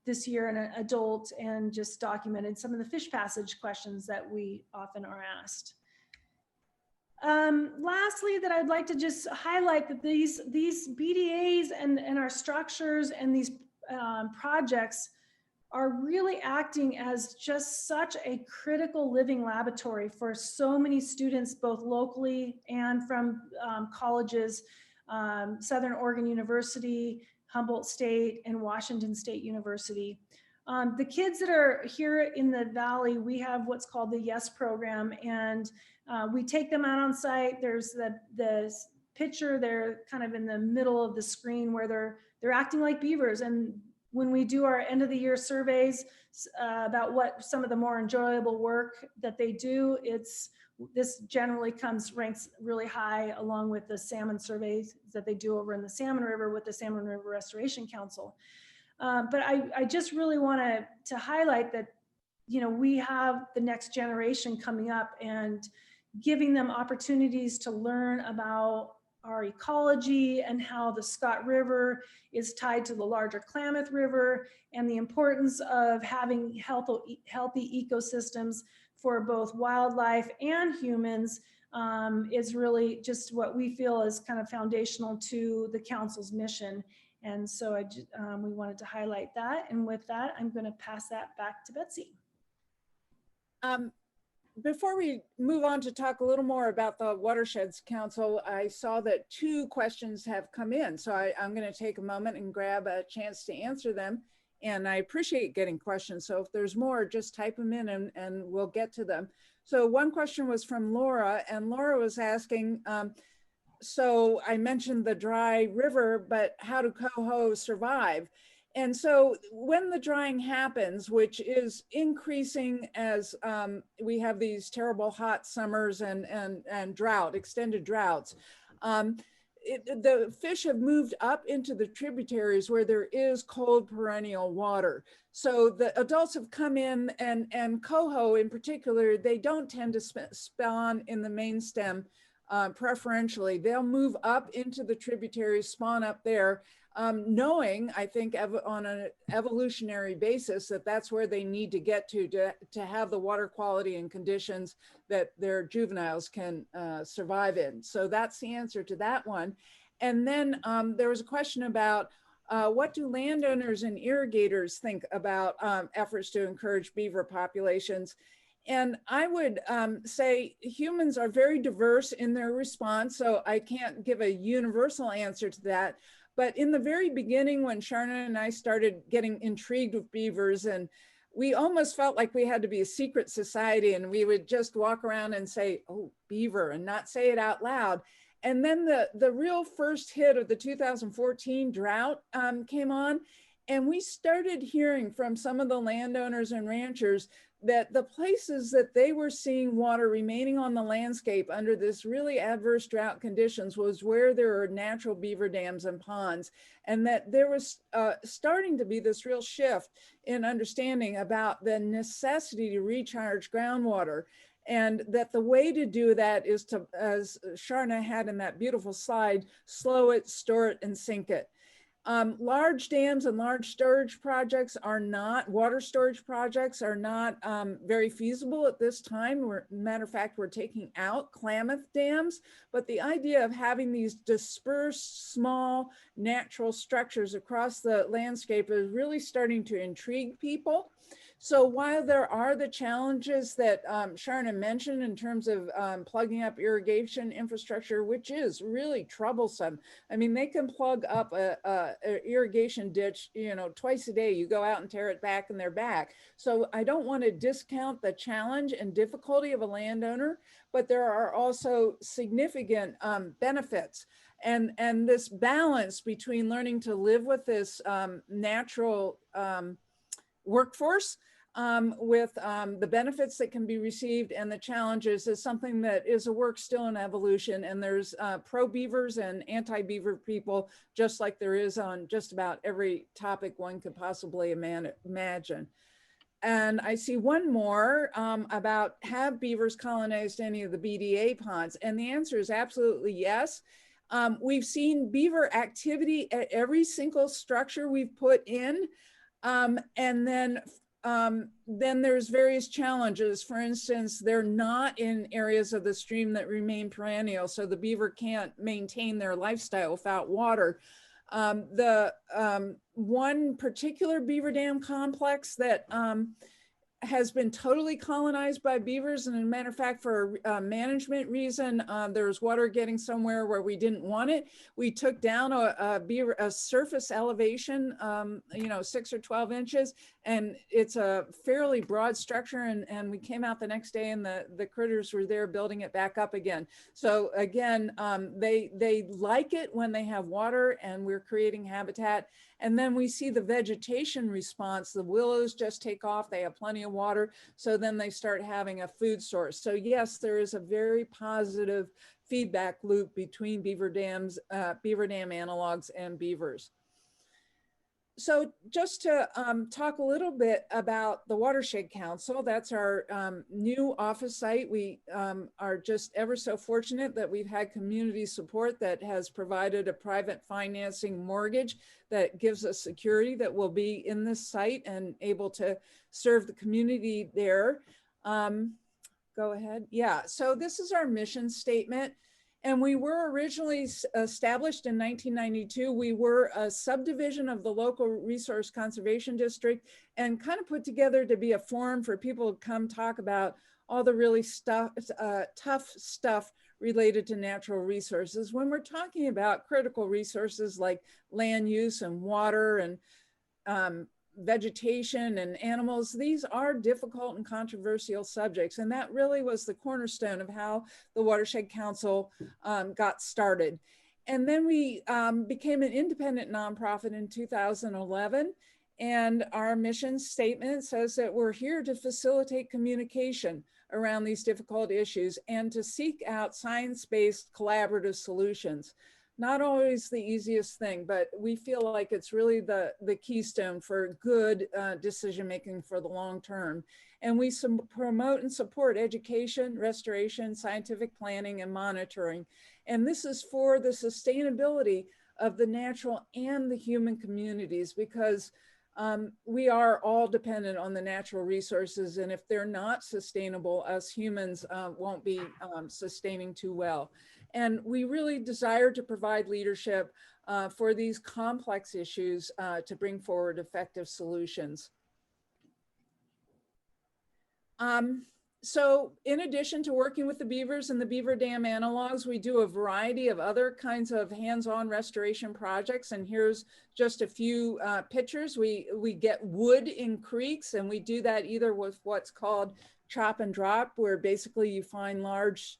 S2: this year, an adult, and just documented some of the fish passage questions that we often are asked. Lastly, that I'd like to just highlight that these BDAs and our structures and these projects are really acting as just such a critical living laboratory for so many students, both locally and from colleges, Southern Oregon University, Humboldt State, and Washington State University. The kids that are here in the Valley, we have what's called the YES program, and we take them out on site. There's the picture there kind of in the middle of the screen where they're acting like beavers, and when we do our end of the year surveys about what some of the more enjoyable work that they do, this generally ranks really high, along with the salmon surveys that they do over in the Salmon River with the Salmon River Restoration Council. But I just really want to highlight that, you know, we have the next generation coming up, and giving them opportunities to learn about our ecology and how the Scott River is tied to the larger Klamath River, and the importance of having healthy ecosystems for both wildlife and humans is really just what we feel is kind of foundational to the council's mission. And so we wanted to highlight that. And with that, I'm going to pass that back to Betsy.
S3: Before we move on to talk a little more about the Watersheds Council, I saw that 2 questions have come in. So I'm going to take a moment and grab a chance to answer them. And I appreciate getting questions. So if there's more, just type them in and we'll get to them. So one question was from Laura, and Laura was asking, so I mentioned the dry river, but how do coho survive? And so when the drying happens, which is increasing as we have these terrible hot summers and drought, extended droughts, the fish have moved up into the tributaries where there is cold perennial water. So the adults have come in, and coho in particular, they don't tend to spawn in the main stem preferentially. They'll move up into the tributaries, spawn up there, knowing, I think, on an evolutionary basis, that that's where they need to get to have the water quality and conditions that their juveniles can survive in. So that's the answer to that one. And then there was a question about what do landowners and irrigators think about efforts to encourage beaver populations? And I would say humans are very diverse in their response, so I can't give a universal answer to that. But in the very beginning, when Sharona and I started getting intrigued with beavers, and we almost felt like we had to be a secret society, and we would just walk around and say, oh, beaver, and not say it out loud. And then the real first hit of the 2014 drought came on, and we started hearing from some of the landowners and ranchers that the places that they were seeing water remaining on the landscape under this really adverse drought conditions was where there are natural beaver dams and ponds, and that there was starting to be this real shift in understanding about the necessity to recharge groundwater, and that the way to do that is to, as Sharona had in that beautiful slide, slow it, store it, and sink it. Large dams and large storage projects are not, water storage projects are not very feasible at this time. Matter of fact, we're taking out Klamath dams, but the idea of having these dispersed small natural structures across the landscape is really starting to intrigue people. So while there are the challenges that Sharona mentioned in terms of plugging up irrigation infrastructure, which is really troublesome. I mean, they can plug up a irrigation ditch, you know, twice a day. You go out and tear it back and they're back. So I don't want to discount the challenge and difficulty of a landowner, but there are also significant benefits. And this balance between learning to live with this natural workforce with the benefits that can be received and the challenges is something that is a work still in evolution. And there's pro-beavers and anti-beaver people, just like there is on just about every topic one could possibly imagine. And I see one more about, have beavers colonized any of the BDA ponds? And the answer is absolutely yes. We've seen beaver activity at every single structure we've put in. And then there's various challenges. For instance, they're not in areas of the stream that remain perennial, so the beaver can't maintain their lifestyle without water. One particular beaver dam complex that has been totally colonized by beavers, and as a matter of fact, for a management reason, there was water getting somewhere where we didn't want it. We took down a surface elevation, you know, 6 or 12 inches, And it's a fairly broad structure, and we came out the next day and the critters were there building it back up again. So again, they like it when they have water and we're creating habitat. And then we see the vegetation response. The willows just take off, they have plenty of water. So then they start having a food source. So yes, there is a very positive feedback loop between beaver dams, beaver dam analogs and beavers. So just to talk a little bit about the Watershed Council, that's our new office site. We are just ever so fortunate that we've had community support that has provided a private financing mortgage that gives us security that will be in this site and able to serve the community there. Go ahead. Yeah, so this is our mission statement. And we were originally established in 1992. We were a subdivision of the local resource conservation district and kind of put together to be a forum for people to come talk about all the really tough stuff related to natural resources. When we're talking about critical resources like land use and water and vegetation and animals, these are difficult and controversial subjects. And that really was the cornerstone of how the Watershed Council got started. And then we became an independent nonprofit in 2011. And our mission statement says that we're here to facilitate communication around these difficult issues and to seek out science-based collaborative solutions. Not always the easiest thing, but we feel like it's really the keystone for good decision-making for the long term. And we promote and support education, restoration, scientific planning, and monitoring. And this is for the sustainability of the natural and the human communities, because we are all dependent on the natural resources. And if they're not sustainable, us humans won't be sustaining too well. And we really desire to provide leadership for these complex issues to bring forward effective solutions. So in addition to working with the beavers and the Beaver Dam Analogs, we do a variety of other kinds of hands-on restoration projects. And here's just a few pictures. We get wood in creeks, and we do that either with what's called chop and drop, where basically you find large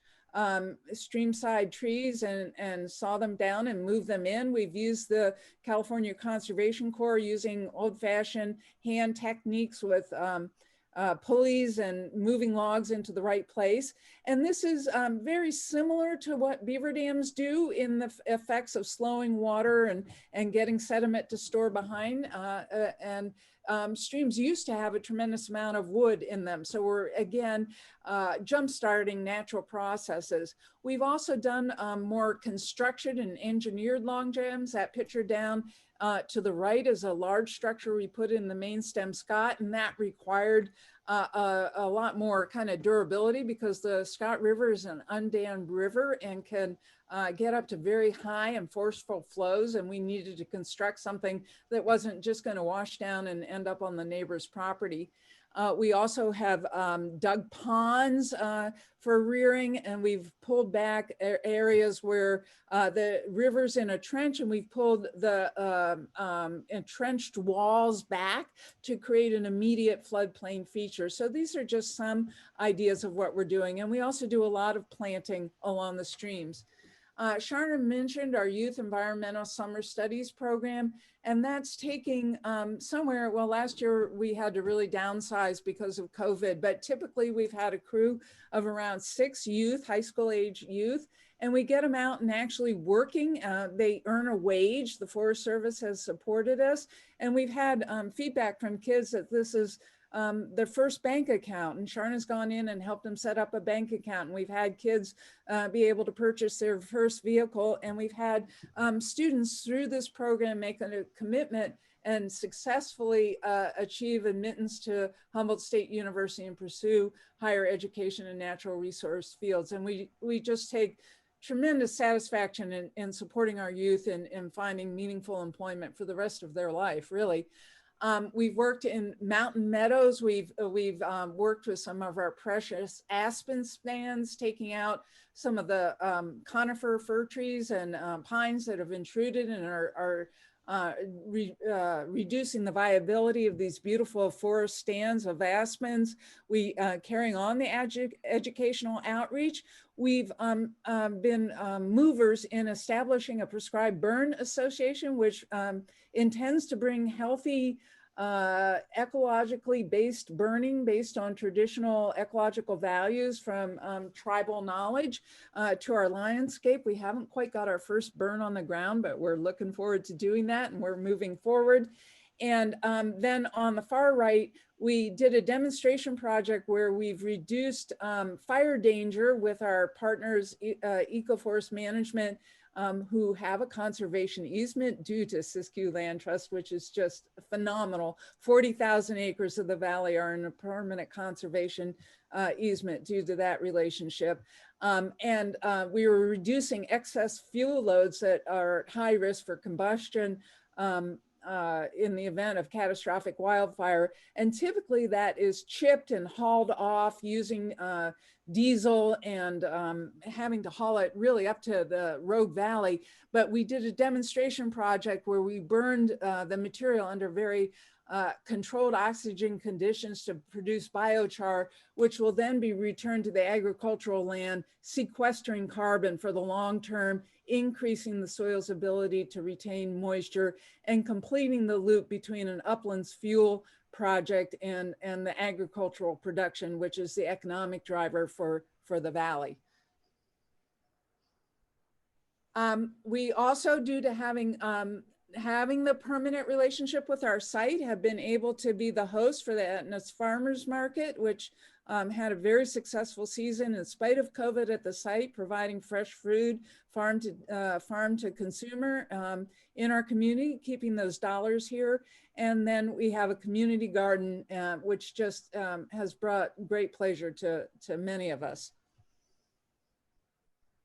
S3: streamside trees and saw them down and move them in. We've used the California Conservation Corps using old-fashioned hand techniques with pulleys and moving logs into the right place. And this is very similar to what beaver dams do in the effects of slowing water and getting sediment to store behind. Streams used to have a tremendous amount of wood in them. So we're, again, jump-starting natural processes. We've also done more construction and engineered log jams. That picture down to the right is a large structure we put in the main stem Scott, and that required a lot more kind of durability because the Scott River is an undammed river and can get up to very high and forceful flows. And we needed to construct something that wasn't just going to wash down and end up on the neighbor's property. We also have dug ponds for rearing, and we've pulled back areas where the river's in a trench, and we've pulled the entrenched walls back to create an immediate floodplain feature. So these are just some ideas of what we're doing. And we also do a lot of planting along the streams. Sharona mentioned our Youth Environmental Summer Studies program, and that's taking somewhere, well, last year we had to really downsize because of COVID, but typically we've had a crew of around 6 youth, high school age youth, and we get them out and actually working. They earn a wage. The Forest Service has supported us, and we've had feedback from kids that this is their first bank account, and Sharona's gone in and helped them set up a bank account. And we've had kids be able to purchase their first vehicle, and we've had students through this program make a commitment and successfully achieve admittance to Humboldt State University and pursue higher education in natural resource fields. And we just take tremendous satisfaction in supporting our youth and finding meaningful employment for the rest of their life, really. We've worked in mountain meadows. We've worked with some of our precious aspen stands, taking out some of the conifer fir trees and pines that have intruded and are reducing the viability of these beautiful forest stands of aspens. We carrying on the educational outreach. We've been movers in establishing a prescribed burn association, which intends to bring healthy, ecologically based burning based on traditional ecological values from tribal knowledge to our landscape. We haven't quite got our first burn on the ground, but we're looking forward to doing that, and we're moving forward. And then on the far right, we did a demonstration project where we've reduced fire danger with our partners, Ecoforest Management, who have a conservation easement due to Siskiyou Land Trust, which is just phenomenal. 40,000 acres of the valley are in a permanent conservation easement due to that relationship. We were reducing excess fuel loads that are at high risk for combustion in the event of catastrophic wildfire. And typically that is chipped and hauled off using diesel and having to haul it really up to the Rogue Valley. But we did a demonstration project where we burned the material under very controlled oxygen conditions to produce biochar, which will then be returned to the agricultural land, sequestering carbon for the long term, increasing the soil's ability to retain moisture, and completing the loop between an uplands fuel project and the agricultural production, which is the economic driver for the valley. We also, due to having the permanent relationship with our site, have been able to be the host for the Etna's Farmers Market, which had a very successful season in spite of COVID at the site, providing fresh food, farm to consumer in our community, keeping those dollars here. And then we have a community garden, which just has brought great pleasure to many of us.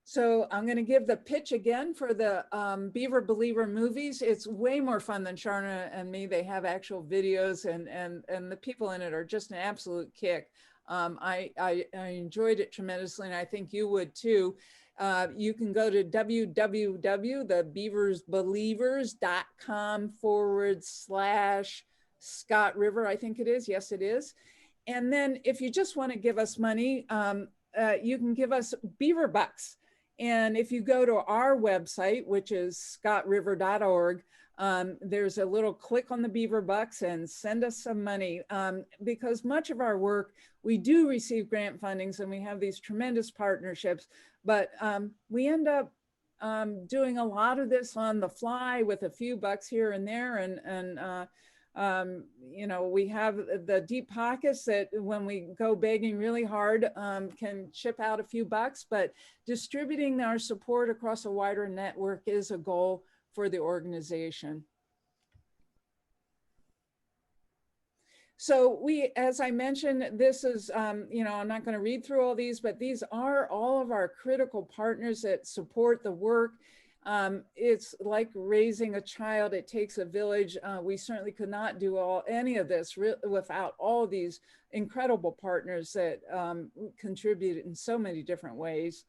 S3: So I'm going to give the pitch again for the Beaver Believer movies. It's way more fun than Sharona and me. They have actual videos, and the people in it are just an absolute kick. I enjoyed it tremendously, and I think you would too. You can go to www.thebeaversbelievers.com/Scott River, I think it is. Yes, it is. And then if you just want to give us money, you can give us beaver bucks. And if you go to our website, which is scottriver.org, there's a little click on the beaver bucks and send us some money, because much of our work, we do receive grant fundings and we have these tremendous partnerships, but we end up doing a lot of this on the fly with a few bucks here and there. You know, we have the deep pockets that when we go begging really hard can chip out a few bucks, but distributing our support across a wider network is a goal for the organization. So we, as I mentioned, this is, you know, I'm not going to read through all these, but these are all of our critical partners that support the work. It's like raising a child. It takes a village. We certainly could not do any of this without all these incredible partners that contribute in so many different ways.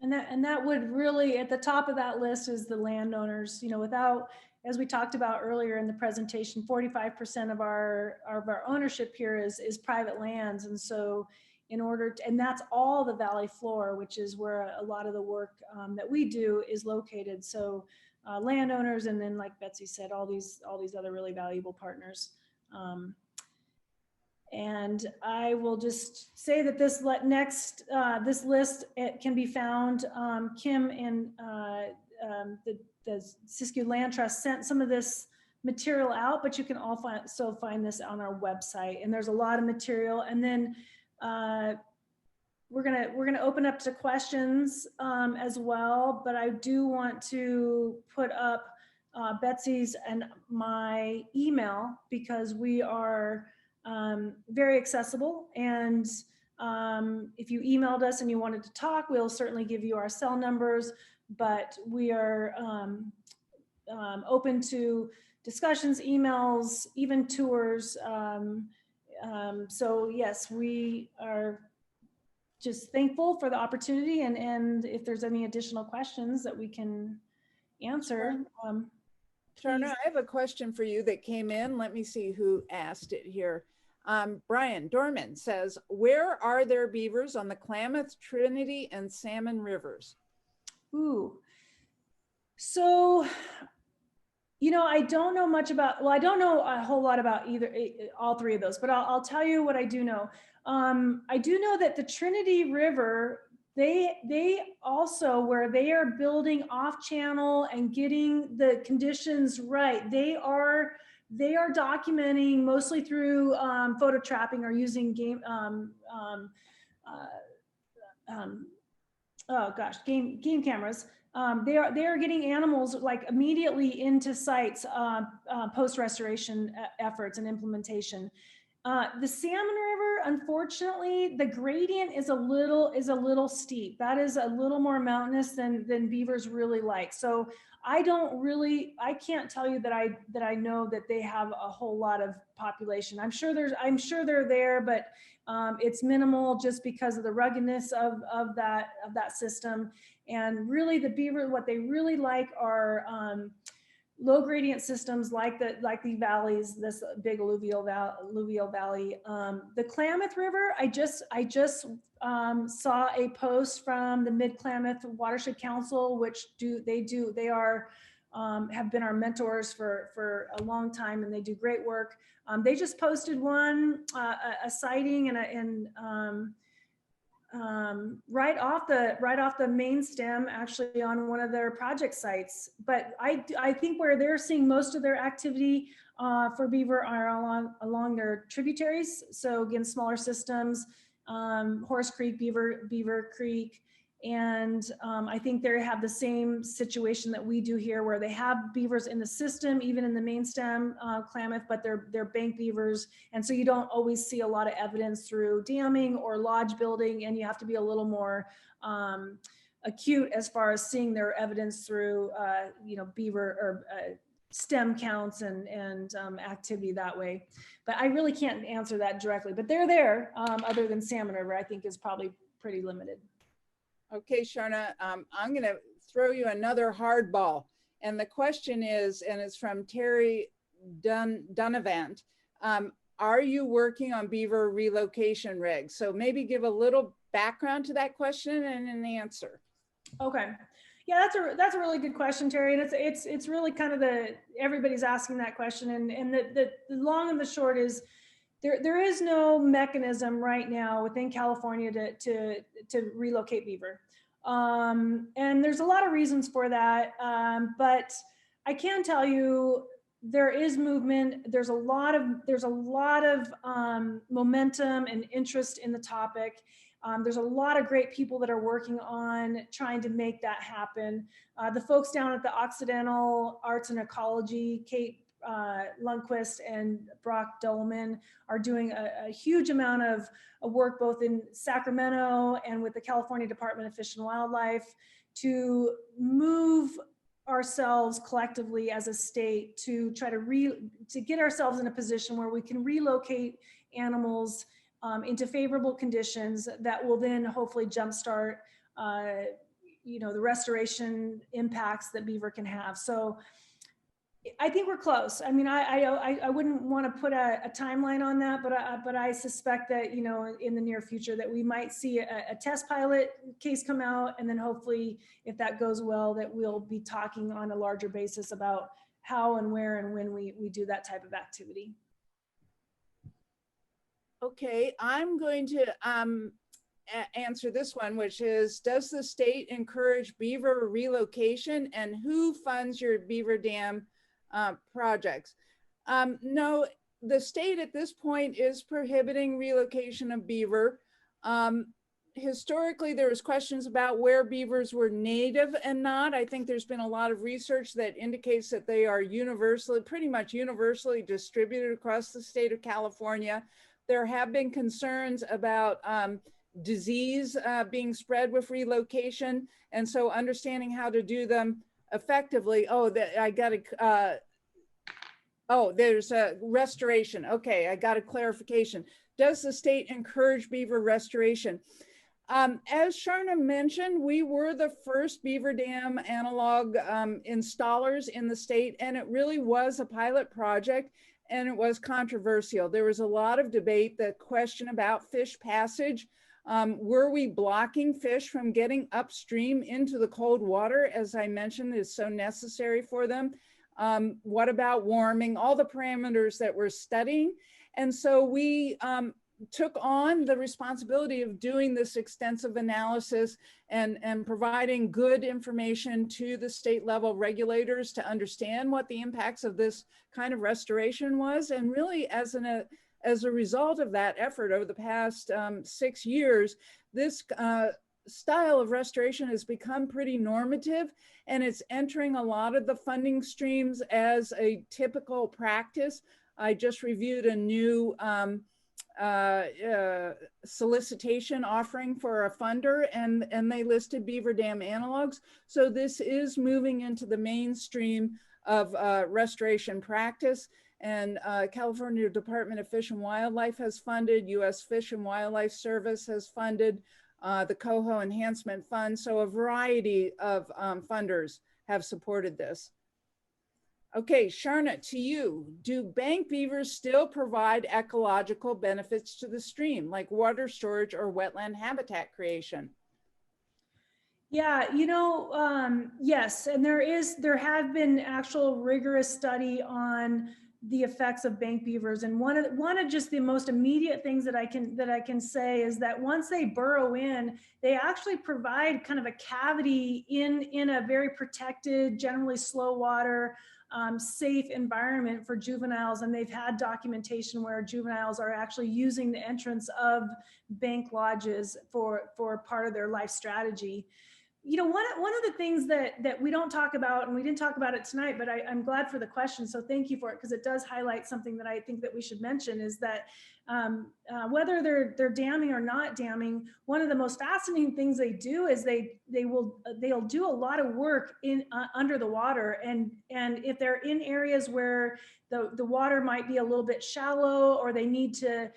S2: And that would really, at the top of that list is the landowners. You know, without, as we talked about earlier in the presentation, 45% of our ownership here is private lands. And so in order to, and that's all the valley floor, which is where a lot of the work that we do is located. So landowners, and then like Betsy said, all these other really valuable partners. And I will just say that this next, this list, it can be found, Kim and the Siskiyou Land Trust sent some of this material out, but you can also find this on our website, and there's a lot of material. And then we're gonna open up to questions as well, but I do want to put up Betsy's and my email, because we are very accessible. And if you emailed us and you wanted to talk, we'll certainly give you our cell numbers, but we are open to discussions, emails, even tours. So yes, we are just thankful for the opportunity, and if there's any additional questions that we can answer.
S3: Sharona,
S2: Please.
S3: I have a question for you that came in. Let me see who asked it here. Brian Dorman says, where are there beavers on the Klamath, Trinity, and Salmon Rivers?
S2: Ooh. So, you know, I don't know much about, well, I don't know a whole lot about either, all three of those, but I'll tell you what I do know. I do know that the Trinity River, they also, where they are building off channel and getting the conditions right, they are documenting mostly through photo trapping or using game, oh gosh, game cameras. They are getting animals like immediately into sites post restoration efforts and implementation. The Salmon River, unfortunately, the gradient is a little steep. That is a little more mountainous than beavers really like. So I can't tell you that I know that they have a whole lot of population. I'm sure they're there, but it's minimal just because of the ruggedness of that system. And really the beaver, what they really like are low gradient systems like the valleys, this big alluvial valley. The Klamath River, I just saw a post from the Mid-Klamath Watershed Council, which they are have been our mentors for a long time, and they do great work. They just posted one a sighting right off the main stem, actually on one of their project sites. But I think where they're seeing most of their activity for beaver are along their tributaries. So again, smaller systems, Horse Creek, Beaver Creek. And I think they have the same situation that we do here, where they have beavers in the system, even in the main stem Klamath, but they're bank beavers. And so you don't always see a lot of evidence through damming or lodge building, and you have to be a little more acute as far as seeing their evidence through, beaver or stem counts and activity that way. But I really can't answer that directly, but they're there. Other than Salmon River, I think is probably pretty limited.
S3: Okay, Sharona, I'm going to throw you another hardball. And the question is, and it's from Terry Dunavant, are you working on beaver relocation regs? So maybe give a little background to that question and an answer.
S2: Okay. Yeah, that's a really good question, Terry. And it's really kind of everybody's asking that question. And the long and the short is, there is no mechanism right now within California to relocate beaver. And there's a lot of reasons for that. But I can tell you there is movement. There's a lot of momentum and interest in the topic. There's a lot of great people that are working on trying to make that happen. The folks down at the Occidental Arts and Ecology, Kate Lundquist and Brock Dolman, are doing a huge amount of work both in Sacramento and with the California Department of Fish and Wildlife to move ourselves collectively as a state to try to get ourselves in a position where we can relocate animals into favorable conditions that will then hopefully jumpstart the restoration impacts that beaver can have. So I think we're close. I mean, I wouldn't want to put a timeline on that, but I suspect that, in the near future that we might see a test pilot case come out, and then hopefully, if that goes well, that we'll be talking on a larger basis about how and where and when we do that type of activity.
S3: Okay, I'm going to answer this one, which is, does the state encourage beaver relocation, and who funds your beaver dam projects? No, the state at this point is prohibiting relocation of beaver. Historically, there was questions about where beavers were native and not. I think there's been a lot of research that indicates that they are pretty much universally distributed across the state of California. There have been concerns about disease being spread with relocation, and so understanding how to do them effectively. There's a restoration. Okay, I got a clarification. Does the state encourage beaver restoration? As Sharona mentioned, we were the first Beaver Dam analog installers in the state, and it really was a pilot project, and it was controversial. There was a lot of debate, the question about fish passage. Were we blocking fish from getting upstream into the cold water, as I mentioned, is so necessary for them? What about warming? All the parameters that we're studying. And so we took on the responsibility of doing this extensive analysis and providing good information to the state level regulators to understand what the impacts of this kind of restoration was. And really as a result of that effort over the past 6 years, this style of restoration has become pretty normative, and it's entering a lot of the funding streams as a typical practice. I just reviewed a new solicitation offering for a funder, and they listed Beaver Dam Analogs. So this is moving into the mainstream of restoration practice. And California Department of Fish and Wildlife has funded, U.S. Fish and Wildlife Service has funded, the Coho Enhancement Fund. So a variety of funders have supported this. Okay, Sharona, to you. Do bank beavers still provide ecological benefits to the stream, like water storage or wetland habitat creation?
S2: Yeah, yes, and there have been actual rigorous study on the effects of bank beavers, and one of just the most immediate things that I can say is that once they burrow in, they actually provide kind of a cavity in a very protected, generally slow water, safe environment for juveniles, and they've had documentation where juveniles are actually using the entrance of bank lodges for part of their life strategy. One of the things that we don't talk about, and we didn't talk about it tonight, but I'm glad for the question, so thank you for it, because it does highlight something that I think that we should mention, is that whether they're damming or not damming, one of the most fascinating things they do is they'll do a lot of work in under the water, and if they're in areas where the water might be a little bit shallow, or they need to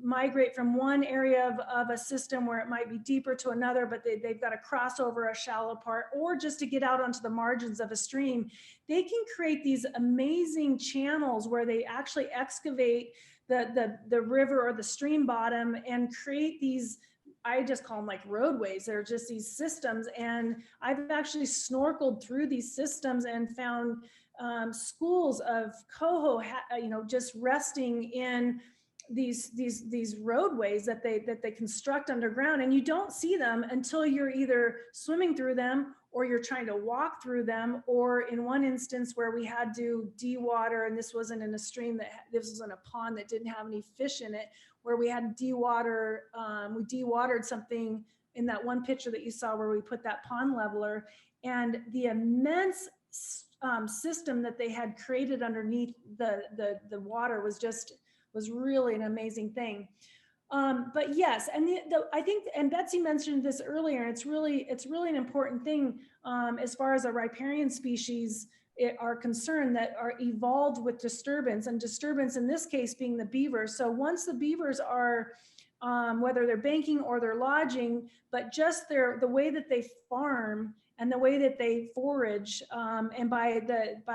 S2: migrate from one area of a system where it might be deeper to another, but they've got to cross over a shallow part, or just to get out onto the margins of a stream, they can create these amazing channels where they actually excavate the river or the stream bottom and create these, I just call them like roadways. They're just these systems. And I've actually snorkeled through these systems and found schools of coho, just resting in these roadways that they construct underground, and you don't see them until you're either swimming through them or you're trying to walk through them, or in one instance where we had to de-water, and this wasn't in a stream, this was in a pond that didn't have any fish in it, where we had de-water, we de-watered something in that one picture that you saw where we put that pond leveler, and the immense system that they had created underneath the water was really an amazing thing. But yes, and I think, and Betsy mentioned this earlier, and it's really an important thing as far as a riparian species are concerned, that are evolved with disturbance, and disturbance in this case being the beavers. So once the beavers are, whether they're banking or they're lodging, but just the way that they farm and the way that they forage, and by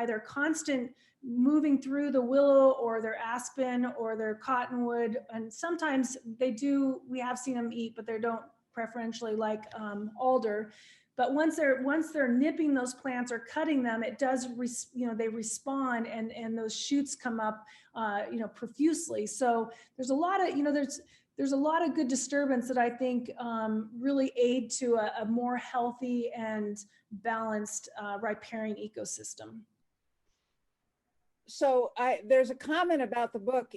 S2: their constant moving through the willow or their aspen or their cottonwood, and sometimes we have seen them eat, but they don't preferentially like alder. But once they're nipping those plants or cutting them, it does, they respond, and those shoots come up, profusely. So there's a lot of, there's a lot of good disturbance that I think really aid to a more healthy and balanced riparian ecosystem.
S3: So there's a comment about the book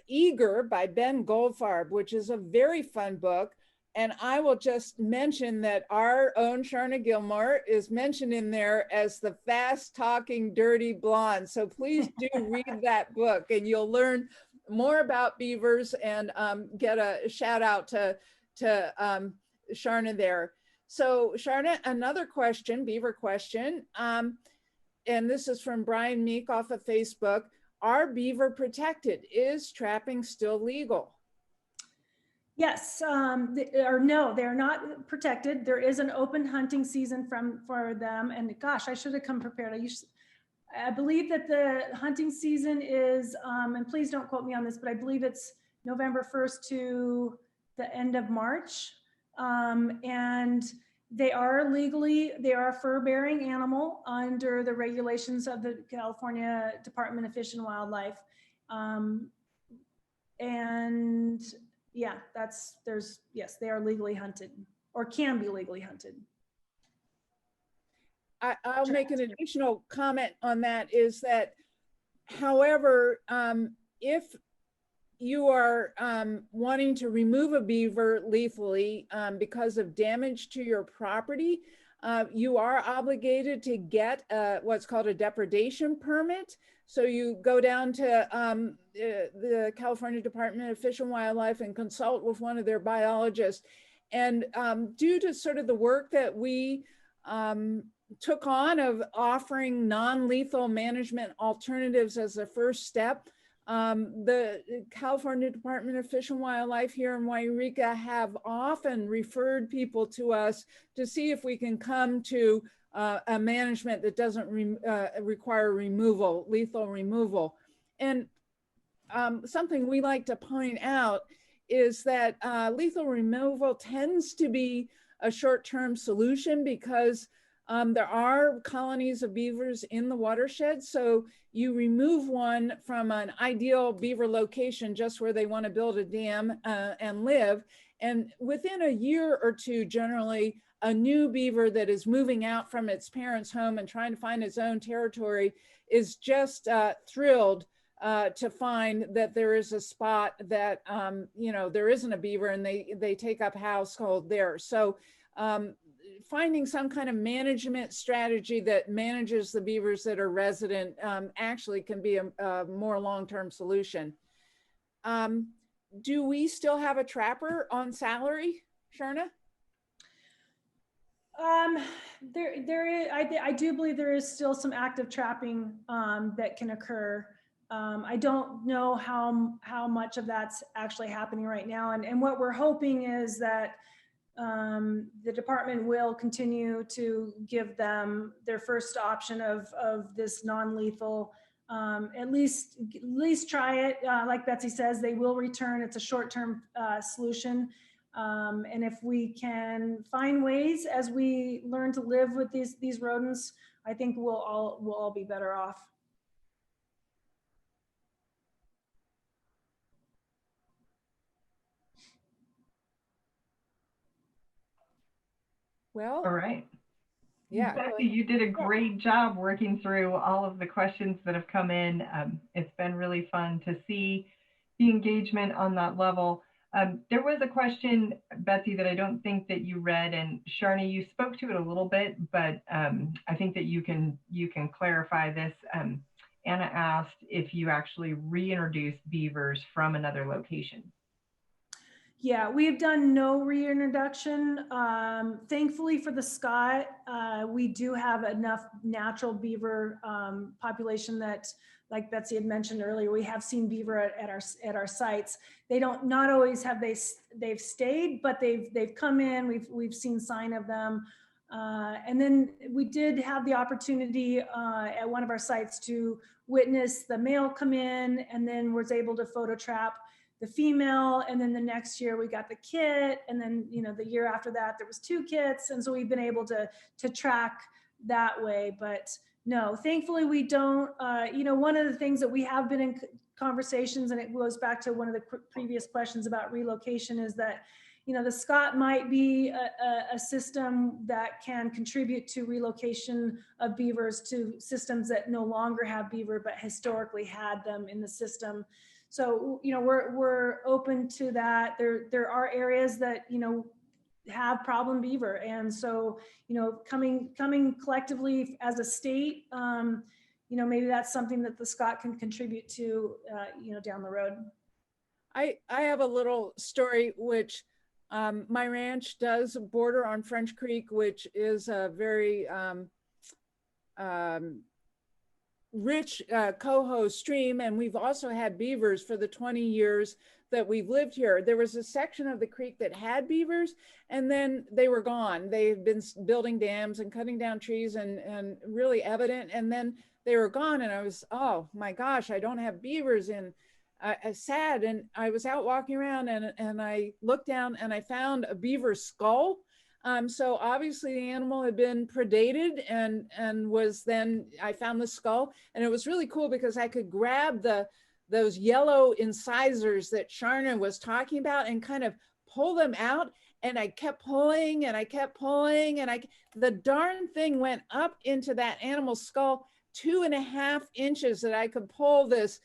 S3: Eager by Ben Goldfarb, which is a very fun book. And I will just mention that our own Sharona Gilmore is mentioned in there as the fast talking dirty blonde. So please do read that book, and you'll learn more about beavers and get a shout out to Sharona there. So Sharona, another question, beaver question. And this is from Brian Meek off of Facebook. Are beaver protected? Is trapping still legal?
S2: Yes, or no, they're not protected. There is an open hunting season for them. And gosh, I should have come prepared. I believe that the hunting season is, and please don't quote me on this, but I believe it's November 1st to the end of March. And they are a fur-bearing animal under the regulations of the California Department of Fish and Wildlife. And yeah, yes, they are legally hunted or can be legally hunted.
S3: I'll make an additional comment on that is that, however, if you are wanting to remove a beaver lethally because of damage to your property, you are obligated to get what's called a depredation permit. So you go down to the California Department of Fish and Wildlife and consult with one of their biologists. And due to sort of the work that we took on of offering non-lethal management alternatives as a first step, the California Department of Fish and Wildlife here in Wairika have often referred people to us to see if we can come to a management that doesn't require removal, lethal removal. And something we like to point out is that lethal removal tends to be a short-term solution because there are colonies of beavers in the watershed. So you remove one from an ideal beaver location just where they want to build a dam and live. And within a year or two, generally, a new beaver that is moving out from its parents' home and trying to find its own territory is just thrilled to find that there is a spot that, you know, there isn't a beaver and they take up household there. So finding some kind of management strategy that manages the beavers that are resident actually can be a more long-term solution. Do we still have a trapper on salary, Sharona?
S2: I do believe there is still some active trapping that can occur. I don't know how much of that's actually happening right now. And what we're hoping is that the department will continue to give them their first option of this non-lethal, at least try it. Like Betsy says, they will return. It's a short-term solution. And if we can find ways as we learn to live with these rodents, I think we'll all be better off.
S3: Well,
S1: All right.
S3: yeah.
S1: Betsy, you did a great job working through all of the questions that have come in. It's been really fun to see the engagement on that level. There was a question, Betsy, that I don't think that you read, and Sharona, you spoke to it a little bit, but I think that you can clarify this. Anna asked if you actually reintroduced beavers from another location.
S2: Yeah, we've done no reintroduction. Thankfully for the Scott, we do have enough natural beaver population that, like Betsy had mentioned earlier, we have seen beaver at our sites. They not always have they've stayed, but they've come in. We've seen sign of them. And then we did have the opportunity at one of our sites to witness the male come in, and then was able to photo trap the female. And then the next year we got the kit. And then, you know, the year after that, there was 2 kits. And so we've been able to track that way, but no, thankfully we don't, you know, one of the things that we have been in conversations, and it goes back to one of the previous questions about relocation, is that, you know, the Scott might be a system that can contribute to relocation of beavers to systems that no longer have beaver, but historically had them in the system. So, you know, we're open to that. There are areas that, you know, have problem beaver. And so, you know, coming collectively as a state, you know, maybe that's something that the Scott can contribute to, you know, down the road.
S3: I have a little story, which my ranch does border on French Creek, which is a very rich coho stream, and we've also had beavers for the 20 years that we've lived here. There was a section of the creek that had beavers, and then they were gone. They've been building dams and cutting down trees and really evident, and then they were gone. And I was, oh my gosh, I don't have beavers in. Sad. And I was out walking around, and I looked down and I found a beaver skull. So obviously the animal had been predated, and was then, I found the skull, and it was really cool because I could grab those yellow incisors that Sharona was talking about and kind of pull them out. And I kept pulling and I kept pulling, and the darn thing went up into that animal's skull 2.5 inches that I could pull this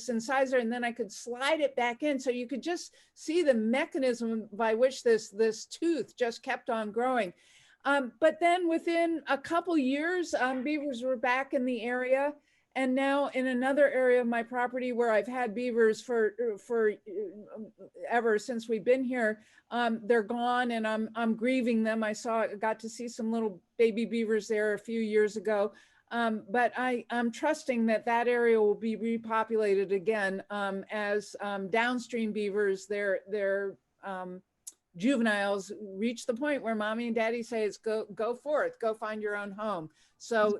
S3: incisor, and then I could slide it back in. So you could just see the mechanism by which this tooth just kept on growing. But then within a couple years, beavers were back in the area. And now in another area of my property where I've had beavers for ever since we've been here, they're gone, and I'm grieving them. Got to see some little baby beavers there a few years ago. But I'm trusting that area will be repopulated again as downstream beavers, their juveniles reach the point where mommy and daddy says, go forth, go find your own home. So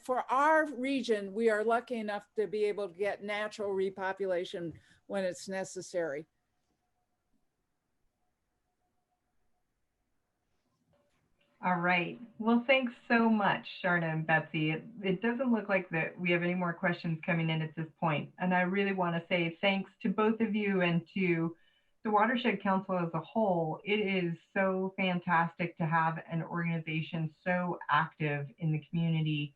S3: for our region, we are lucky enough to be able to get natural repopulation when it's necessary.
S1: All right. Well, thanks so much, Sharona and Betsy. It doesn't look like that we have any more questions coming in at this point. And I really want to say thanks to both of you and to the Watershed Council as a whole. It is so fantastic to have an organization so active in the community,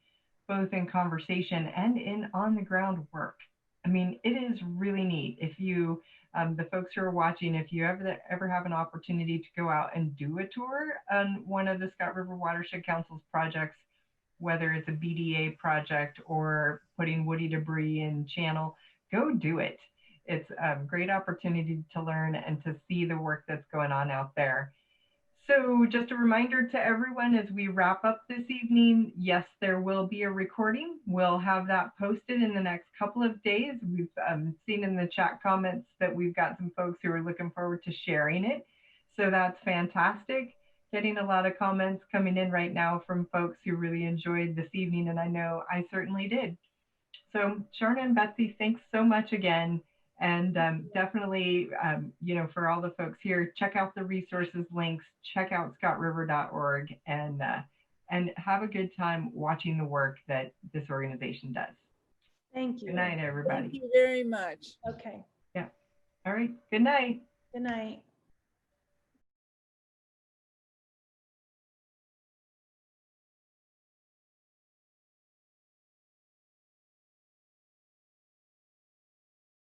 S1: both in conversation and in on the ground work. I mean, it is really neat. If you the folks who are watching, if you ever have an opportunity to go out and do a tour on one of the Scott River Watershed Council's projects, whether it's a BDA project or putting woody debris in channel, go do it. It's a great opportunity to learn and to see the work that's going on out there. So just a reminder to everyone as we wrap up this evening, yes, there will be a recording. We'll have that posted in the next couple of days. We've seen in the chat comments that we've got some folks who are looking forward to sharing it. So that's fantastic. Getting a lot of comments coming in right now from folks who really enjoyed this evening, and I know I certainly did. So Sharona and Betsy, thanks so much again. And definitely, for all the folks here, check out the resources links, check out scottriver.org, and have a good time watching the work that this organization does.
S2: Thank you.
S1: Good night, everybody.
S3: Thank you very much.
S2: Okay.
S1: Yeah. All right. Good night.
S2: Good night.